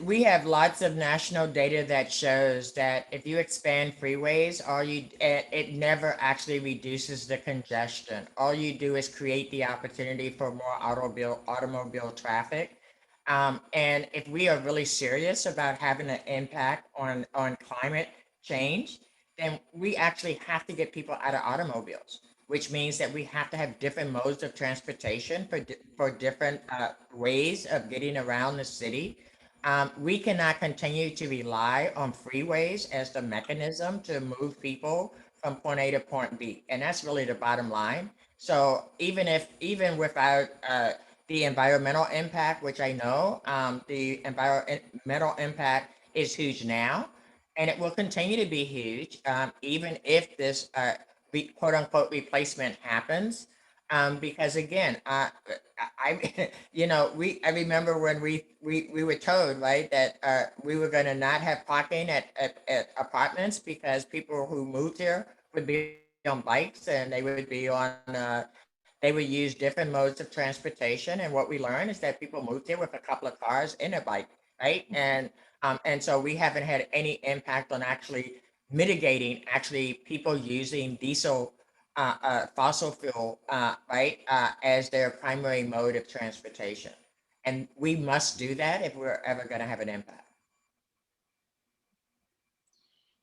we have lots of national data that shows that if you expand freeways, it never actually reduces the congestion. All you do is create the opportunity for more automobile traffic. And if we are really serious about having an impact on climate change, then we actually have to get people out of automobiles, which means that we have to have different modes of transportation for different ways of getting around the city. We cannot continue to rely on freeways as the mechanism to move people from point A to point B. And that's really the bottom line. So even without the environmental impact, which I know the environmental impact is huge now, and it will continue to be huge, even if this quote unquote replacement happens, because again, I remember when we were told, right, that we were going to not have parking at apartments because people who moved here would be on bikes and they would be on they would use different modes of transportation. And what we learned is that people moved here with a couple of cars and a bike, right? And so we haven't had any impact on actually mitigating people using diesel, fossil fuel, right, as their primary mode of transportation. And we must do that if we're ever going to have an impact.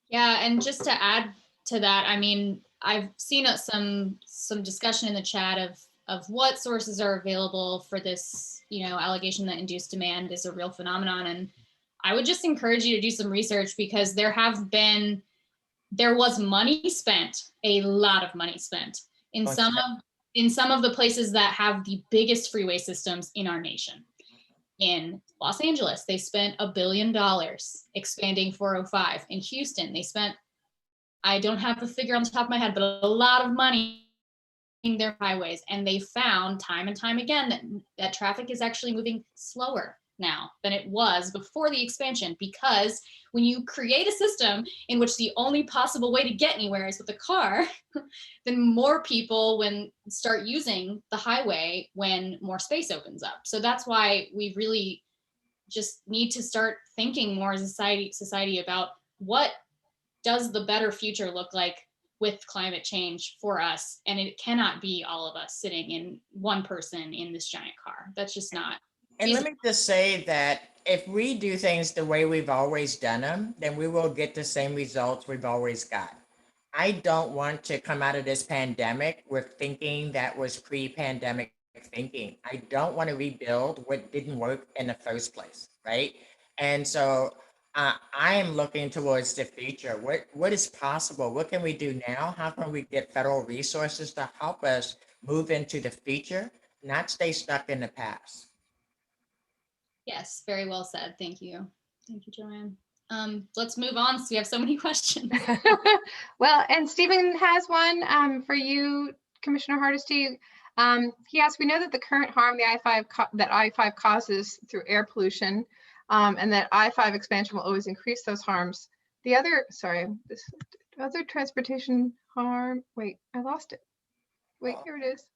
Yeah, and just to add to that, I mean, I've seen some discussion in the chat of what sources are available for this, allegation that induced demand is a real phenomenon. And I would just encourage you to do some research, because there was money spent, a lot of money spent in some of the places that have the biggest freeway systems in our nation. In Los Angeles, they spent $1 billion expanding 405. In Houston, they spent, I don't have the figure on the top of my head, but a lot of money in their highways. And they found time and time again that traffic is actually moving slower now than it was before the expansion, because when you create a system in which the only possible way to get anywhere is with a car, then more people start using the highway when more space opens up. So that's why we really just need to start thinking more as a society about what does the better future look like with climate change for us. And it cannot be all of us sitting in one person in this giant car. That's just not. And let me just say that if we do things the way we've always done them, then we will get the same results we've always got. I don't want to come out of this pandemic with thinking that was pre-pandemic thinking. I don't want to rebuild what didn't work in the first place, right? And so I am looking towards the future. What is possible? What can we do now? How can we get federal resources to help us move into the future, not stay stuck in the past? Yes, very well said. Thank you. Thank you, Joanne. Let's move on, so we have so many questions. Well, and Stephen has one for you, Commissioner Hardesty. He asked, we know that the current harm that I-5 causes through air pollution, and that I-5 expansion will always increase those harms. This other transportation harm, wait, I lost it. Wait, here it is.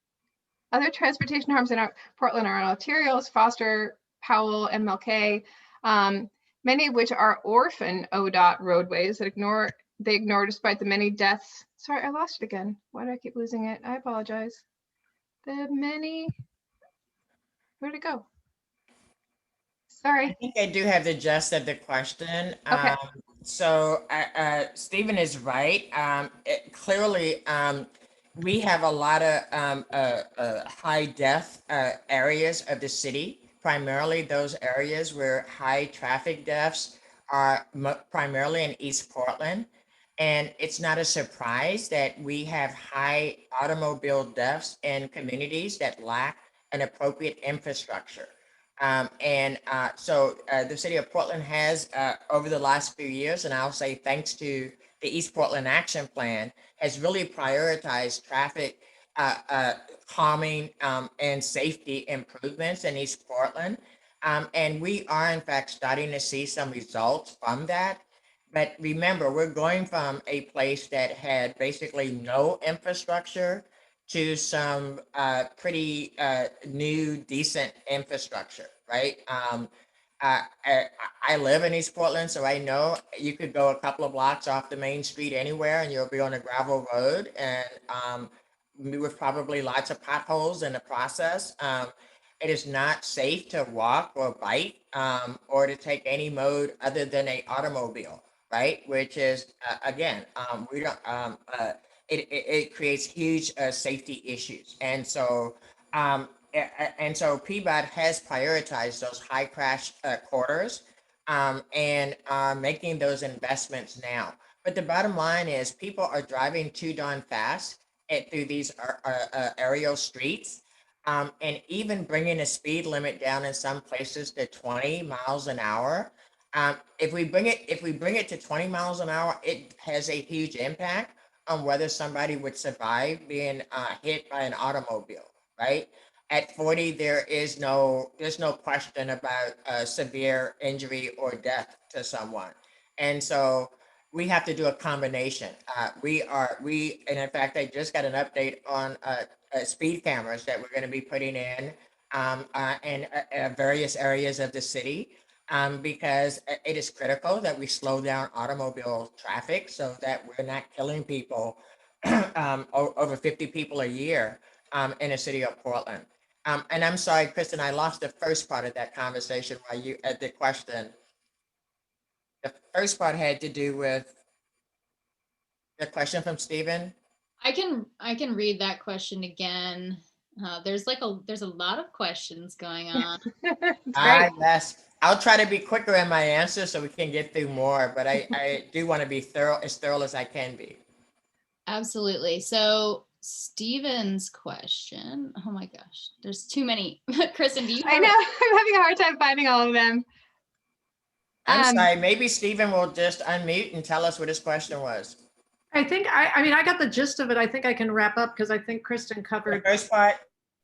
Other transportation harms in Portland are arterials, Foster, Powell, and Mulcahy, many of which are orphan ODOT roadways that they ignore despite the many deaths. Sorry, I lost it again. Why do I keep losing it? I apologize. Where'd it go? Sorry. I think I do have the gist of the question. Okay. So Stephen is right. Clearly, we have a lot of high death areas of the city, primarily those areas where high traffic deaths are primarily in East Portland. And it's not a surprise that we have high automobile deaths in communities that lack an appropriate infrastructure. So the city of Portland has, over the last few years, and I'll say thanks to the East Portland Action Plan, has really prioritized traffic calming and safety improvements in East Portland. And we are, in fact, starting to see some results from that. But remember, we're going from a place that had basically no infrastructure to some pretty new, decent infrastructure, right? I live in East Portland, so I know you could go a couple of blocks off the main street anywhere and you'll be on a gravel road, and with probably lots of potholes in the process. It is not safe to walk or bike or to take any mode other than a automobile, right? Which is, again, we don't, it creates huge safety issues. And so PBOT has prioritized those high crash quarters and making those investments now. But the bottom line is people are driving too darn fast through these aerial streets. And even bringing the speed limit down in some places to 20 miles an hour. If we bring it to 20 miles an hour, it has a huge impact on whether somebody would survive being hit by an automobile, right? At 40, there's no question about severe injury or death to someone. And so we have to do a combination. And in fact, I just got an update on speed cameras that we're going to be putting in various areas of the city, because it is critical that we slow down automobile traffic so that we're not killing people, over 50 people a year in the city of Portland. And I'm sorry, Kristen, I lost the first part of that conversation while you had the question. The first part had to do with the question from Stephen. I can read that question again. There's a lot of questions going on. Yes. I'll try to be quicker in my answer so we can get through more, but I do want to be as thorough as I can be. Absolutely. So Steven's question. Oh my gosh, there's too many. Kristen, do you I know, I'm having a hard time finding all of them. I'm sorry, maybe Stephen will just unmute and tell us what his question was. I think, I mean, I got the gist of it. I think I can wrap up because I think Kristen covered. The first part?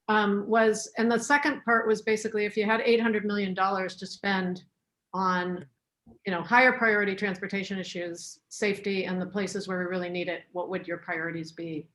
And the second part was basically if you had $800 million to spend on, higher priority transportation issues, safety, and the places where we really need it, what would your priorities be?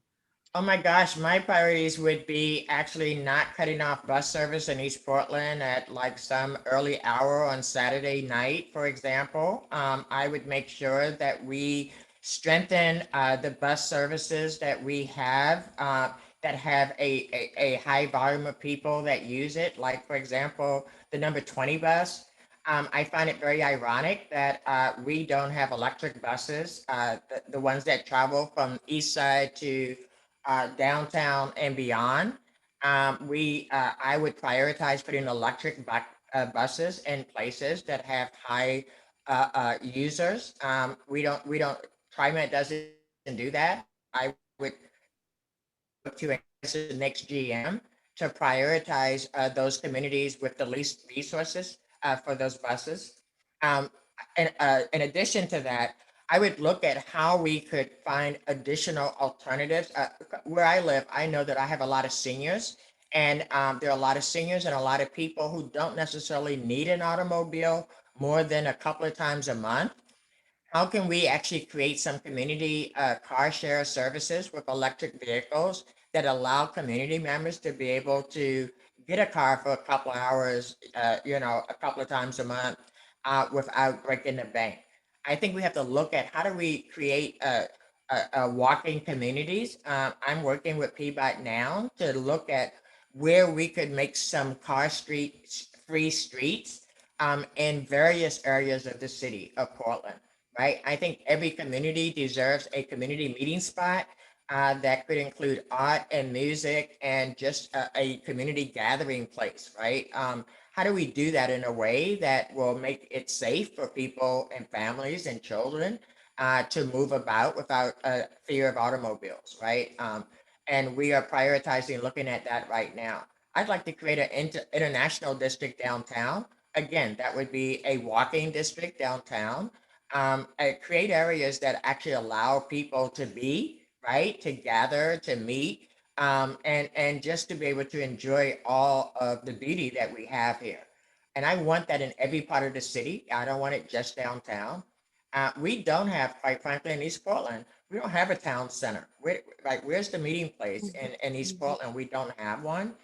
Oh my gosh, my priorities would be actually not cutting off bus service in East Portland at like some early hour on Saturday night, for example. I would make sure that we strengthen the bus services that we have that have a high volume of people that use it. Like, for example, the number 20 bus. I find it very ironic that we don't have electric buses, the ones that travel from East Side to downtown and beyond. I would prioritize putting electric buses in places that have high users. TriMet doesn't do that. I would look to the next GM to prioritize those communities with the least resources for those buses. In addition to that, I would look at how we could find additional alternatives. Where I live, I know that I have a lot of seniors, and there are a lot of seniors and a lot of people who don't necessarily need an automobile more than a couple of times a month. How can we actually create some community car share services with electric vehicles that allow community members to be able to get a car for a couple of hours, a couple of times a month without breaking the bank? I think we have to look at how do we create walking communities. I'm working with PBOT now to look at where we could make some free streets in various areas of the city of Portland, right? I think every community deserves a community meeting spot that could include art and music and just a community gathering place, right? How do we do that in a way that will make it safe for people and families and children to move about without fear of automobiles, right? And we are prioritizing looking at that right now. I'd like to create an international district downtown. Again, that would be a walking district downtown. Create areas that actually allow people to be, right, to gather, to meet, and just to be able to enjoy all of the beauty that we have here. And I want that in every part of the city. I don't want it just downtown. We don't have, quite frankly, in East Portland, we don't have a town center. Where's the meeting place in East Portland? We don't have one.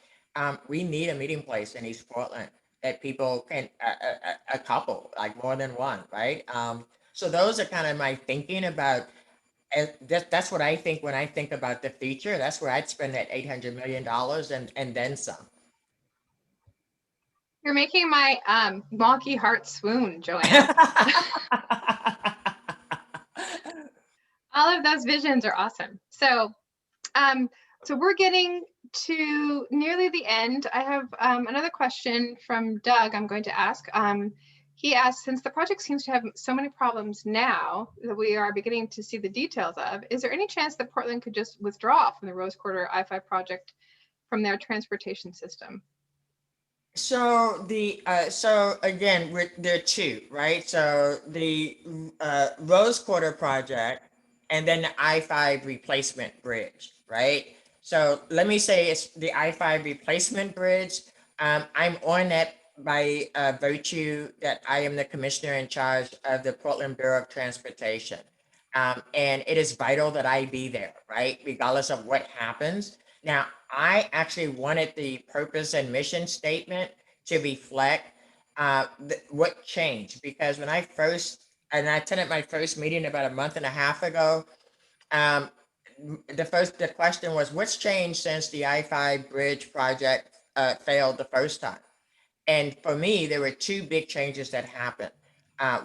We need a meeting place in East Portland that people can, a couple, like more than one, right? So those are kind of my thinking about, that's what I think when I think about the future. That's where I'd spend that $800 million and then some. You're making my wonky heart swoon, Joanne. All of those visions are awesome. So, so we're getting to nearly the end. I have another question from Doug I'm going to ask. He asked, since the project seems to have so many problems now that we are beginning to see the details of, is there any chance that Portland could just withdraw from the Rose Quarter I-5 project from their transportation system? So so again, there are two, right? So the Rose Quarter project, and then the I-5 replacement bridge, right? So let me say it's the I-5 replacement bridge. I'm on that by virtue that I am the commissioner in charge of the Portland Bureau of Transportation. And it is vital that I be there, right? Regardless of what happens. Now, I actually wanted the purpose and mission statement to reflect what changed, because when I attended my first meeting about a month and a half ago, the question was, what's changed since the I-5 bridge project failed the first time? And for me, there were two big changes that happened.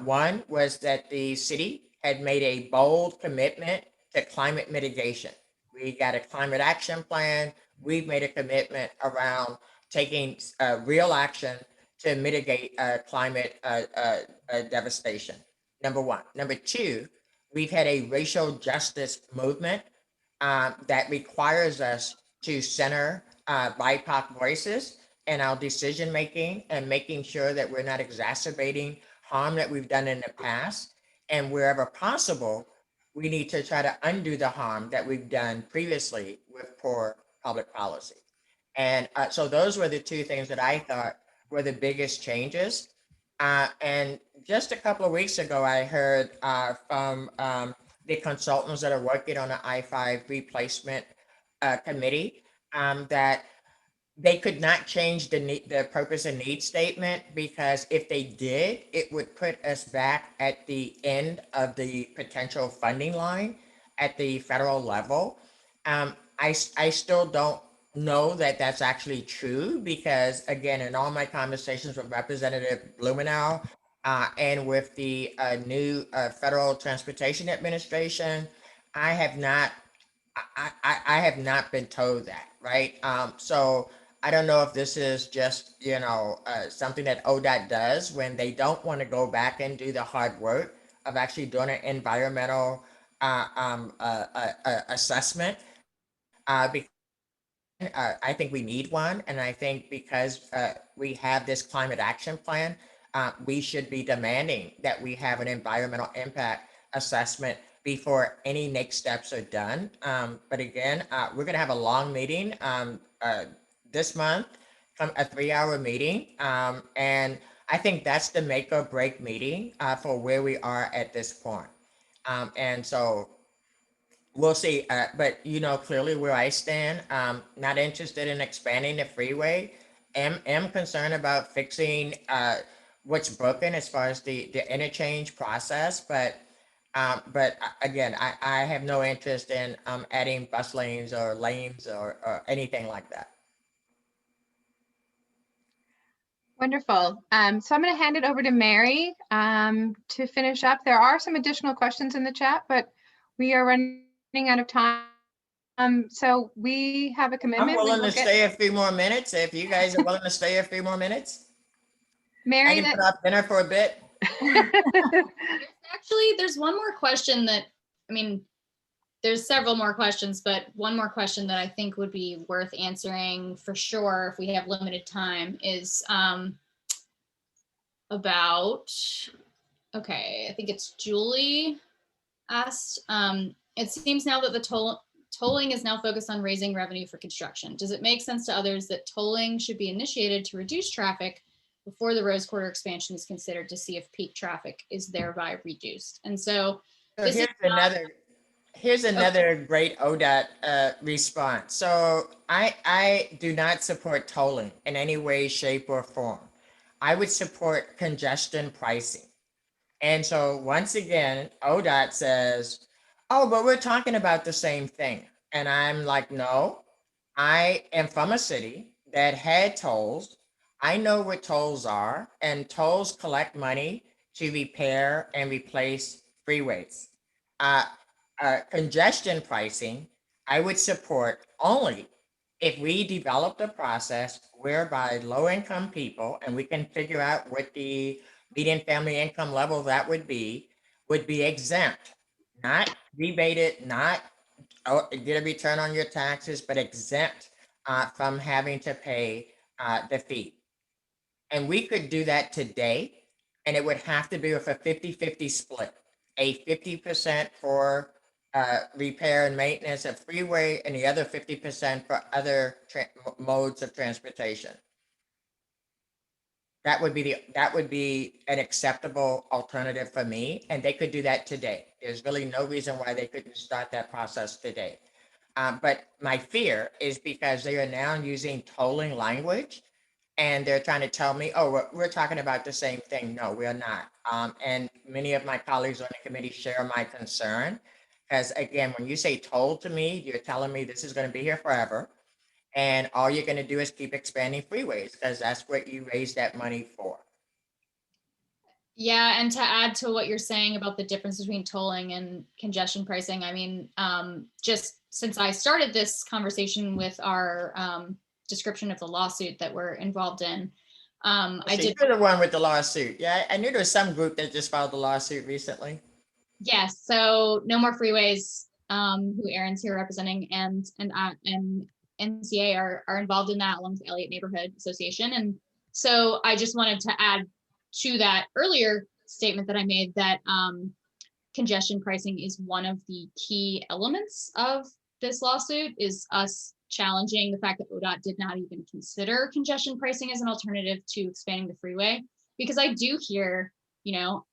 One was that the city had made a bold commitment to climate mitigation. We got a climate action plan. We've made a commitment around taking real action to mitigate climate devastation. Number one. Number two, we've had a racial justice movement that requires us to center BIPOC voices in our decision making and making sure that we're not exacerbating harm that we've done in the past. And wherever possible, we need to try to undo the harm that we've done previously with poor public policy. And so those were the two things that I thought were the biggest changes. And just a couple of weeks ago, I heard from the consultants that are working on the I-5 replacement committee that they could not change the purpose and need statement, because if they did, it would put us back at the end of the potential funding line at the federal level. I still don't know that that's actually true, because again, in all my conversations with Representative Blumenauer and with the new Federal Transportation Administration, I have not been told that, right? So I don't know if this is just, something that ODOT does when they don't want to go back and do the hard work of actually doing an environmental assessment. Because I think we need one. And I think because we have this climate action plan, we should be demanding that we have an environmental impact assessment before any next steps are done. But again, we're going to have a long meeting this month, a 3-hour meeting. And I think that's the make or break meeting for where we are at this point. And so we'll see. But clearly where I stand, not interested in expanding the freeway. Am concerned about fixing what's broken as far as the interchange process. But again, I have no interest in adding bus lanes or lanes or anything like that. Wonderful. So I'm going to hand it over to Mary to finish up. There are some additional questions in the chat, but we are running out of time. So we have a I'm commitment. We willing will to get stay a few more minutes. If you guys are willing to stay a few more minutes, I Mary. can put off dinner for a bit. Actually, there's one more question that, I mean, there's several more questions, but one more question that I think would be worth answering for sure if we have limited time is about, okay, I think it's Julie asked, it seems now that the tolling is now focused on raising revenue for construction. Does it make sense to others that tolling should be initiated to reduce traffic before the Rose Quarter expansion is considered to see if peak traffic is thereby reduced? And so So this is here's another great ODOT response. So I do not support tolling in any way, shape, or form. I would support congestion pricing. And so once again, ODOT says, oh, but we're talking about the same thing. And I'm like, no, I am from a city that had tolls. I know what tolls are, and tolls collect money to repair and replace freeways. Uh, Congestion pricing, I would support only if we developed a process whereby low-income people, and we can figure out what the median family income level that would be exempt, not rebated, not get a return on your taxes, but exempt from having to pay the fee. And we could do that today, and it would have to be with a 50-50 split, a 50% for repair and maintenance of freeway, and the other 50% for other modes of transportation. That would be an acceptable alternative for me, and they could do that today. There's really no reason why they couldn't start that process today. But my fear is because they are now using tolling language, and they're trying to tell me, oh, we're talking about the same thing. No, we're not. And many of my colleagues on the committee share my concern, because again, when you say toll to me, you're telling me this is going to be here forever. And all you're going to do is keep expanding freeways, because that's what you raise that money for. Yeah, and to add to what you're saying about the difference between tolling and congestion pricing, I mean, just since I started this conversation with our description of the lawsuit that we're involved in, I did. You're the one with the lawsuit. Yeah, I knew there was some group that just filed the lawsuit recently. Yes, so No More Freeways, who Aaron's here representing, and NCA are involved in that, along with Elliott Neighborhood Association. And so I just wanted to add to that earlier statement that I made that congestion pricing is one of the key elements of this lawsuit, is us challenging the fact that ODOT did not even consider congestion pricing as an alternative to expanding the freeway. Because I do hear, you know,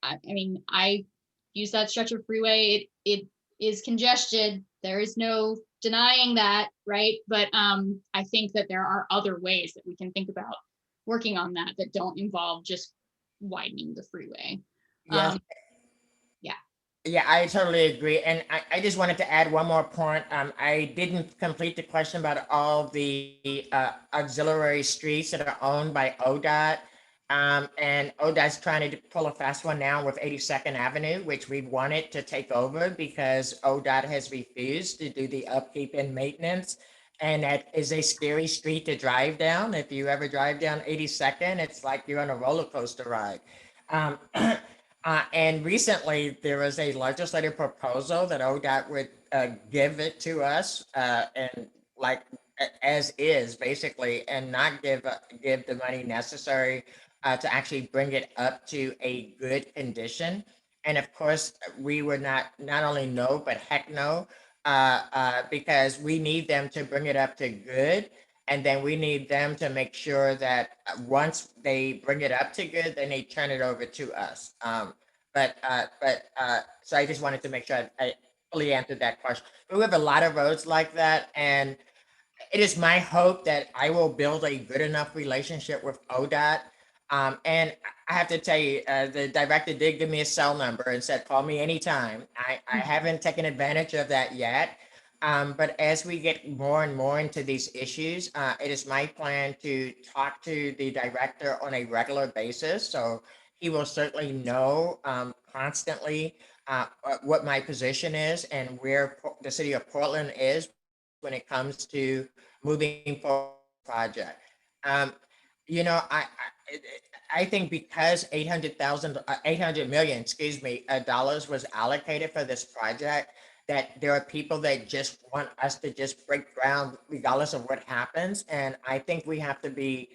I mean, I use that stretch of freeway. It is congested. There is no denying that, right? But I think that there are other ways that we can think about working on that don't involve just widening the freeway. Yes. Yeah, I totally agree. And I just wanted to add one more point. I didn't complete the question about all the auxiliary streets that are owned by ODOT. And ODOT's trying to pull a fast one now with 82nd Avenue, which we wanted to take over because ODOT has refused to do the upkeep and maintenance. And that is a scary street to drive down. If you ever drive down 82nd, it's like you're on a roller coaster ride. And recently, there was a legislative proposal that ODOT would give it to us and like as is, basically, and not give the money necessary to actually bring it up to a good condition. And of course, we would not only no, but heck no, because we need them to bring it up to good. And then we need them to make sure that once they bring it up to good, then they turn it over to us. So I just wanted to make sure I fully answered that question. But we have a lot of roads like that. And it is my hope that I will build a good enough relationship with ODOT. And I have to tell you, the director did give me a cell number and said, call me anytime. I haven't taken advantage of that yet. But as we get more and more into these issues, it is my plan to talk to the director on a regular basis. So he will certainly know constantly what my position is and where the city of Portland is when it comes to moving forward with the project. Um, you know, I think because 800 million, excuse me, dollars was allocated for this project, that there are people that just want us to just break ground regardless of what happens. And I think we have to be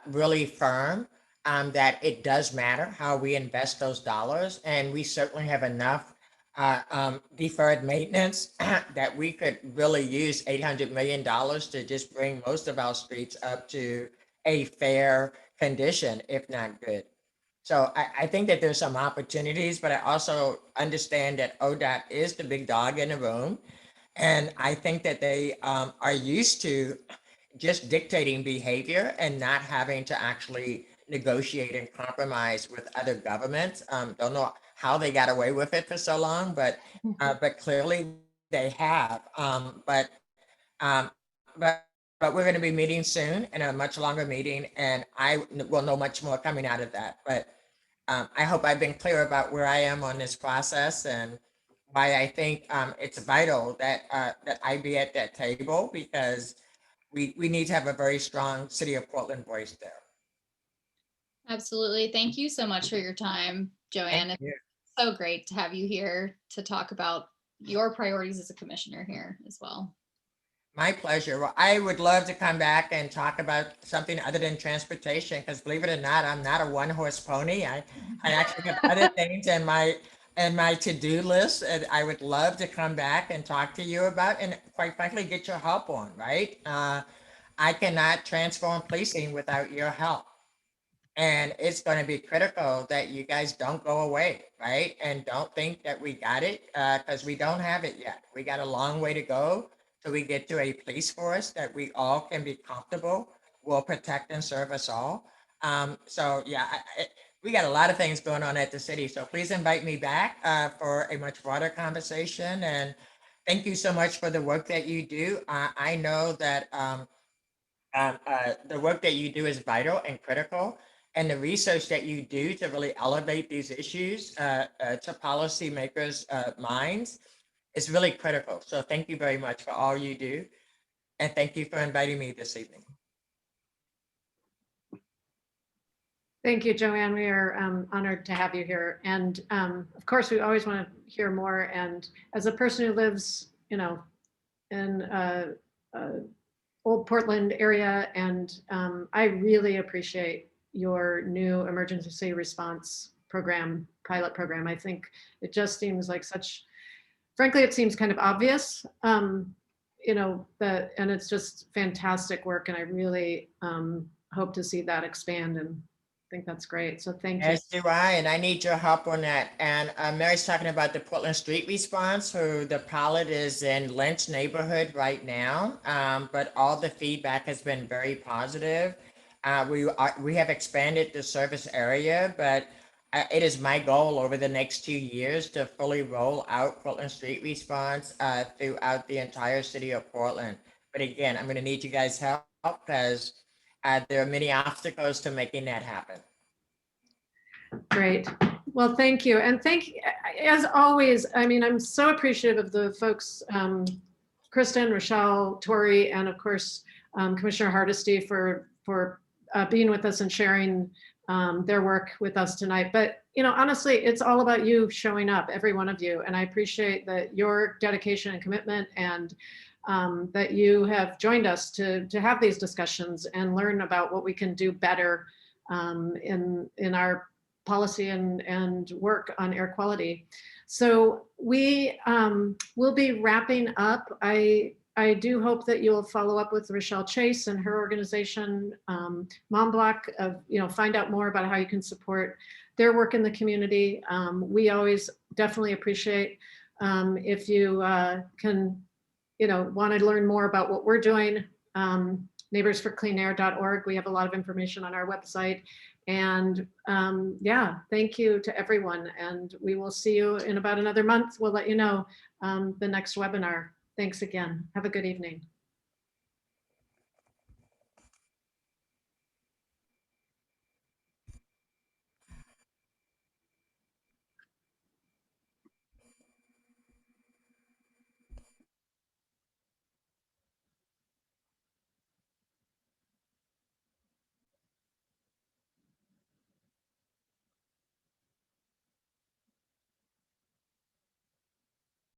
really firm that it does matter how we invest those dollars. And we certainly have enough deferred maintenance that we could really use $800 million to just bring most of our streets up to a fair condition, if not good. So I think that there's some opportunities, but I also understand that ODOT is the big dog in the room. And I think that they are used to just dictating behavior and not having to actually negotiate and compromise with other governments. Don't know how they got away with it for so long, but clearly they have. Um, but but we're going to be meeting soon in a much longer meeting, and I will know much more coming out of that. But I hope I've been clear about where I am on this process and why I think it's vital that that I be at that table, because we need to have a very strong City of Portland voice there. Absolutely. Thank you so much for your time, Joanne. Thank you. It's so great to have you here to talk about your priorities as a commissioner here as well. My pleasure. Well, I would love to come back and talk about something other than transportation, because believe it or not, I'm not a one-horse pony. I actually have other things in my to-do list, and I would love to come back and talk to you about, and quite frankly, get your help on, right? I cannot transform policing without your help. And it's going to be critical that you guys don't go away, right? And don't think that we got it, because we don't have it yet. We got a long way to go till we get to a police force that we all can be comfortable, will protect and serve us all. So yeah, we got a lot of things going on at the city. So please invite me back for a much broader conversation. And thank you so much for the work that you do. I know that the work that you do is vital and critical. And the research that you do to really elevate these issues to policymakers' minds is really critical. So thank you very much for all you do. And thank you for inviting me this evening. Thank you, Joanne. We are honored to have you here. And of course, we always want to hear more. And as a person who lives, you know, in Old Portland area, and I really appreciate your new emergency response program, pilot program. I think it just seems like such, frankly, it seems kind of obvious, you know, that, and it's just fantastic work. And I really hope to see that expand, and I think that's great. So thank you. As do I, and I need your help on that. And Mary's talking about the Portland Street Response, who the pilot is in Lynch neighborhood right now, but all the feedback has been very positive. We have expanded the service area, but it is my goal over the next 2 years to fully roll out Portland Street Response throughout the entire city of Portland. But again, I'm going to need you guys' help, because there are many obstacles to making that happen. Great. Well, thank you. And as always, I mean, I'm so appreciative of the folks, Kristen, Rashelle, Tori, and of course, Commissioner Hardesty for being with us and sharing their work with us tonight. But, you know, honestly, it's all about you showing up, every one of you. And I appreciate that your dedication and commitment, and that you have joined us to have these discussions and learn about what we can do better in our policy and work on air quality. So we will be wrapping up. I do hope that you'll follow up with Rashelle Chase and her organization, Mom Bloc, you know, find out more about how you can support their work in the community. We always definitely appreciate if you can, you know, want to learn more about what we're doing. Neighborsforcleanair.org. We have a lot of information on our website. And yeah, thank you to everyone. And we will see you in about another month. We'll let you know the next webinar. Thanks again. Have a good evening.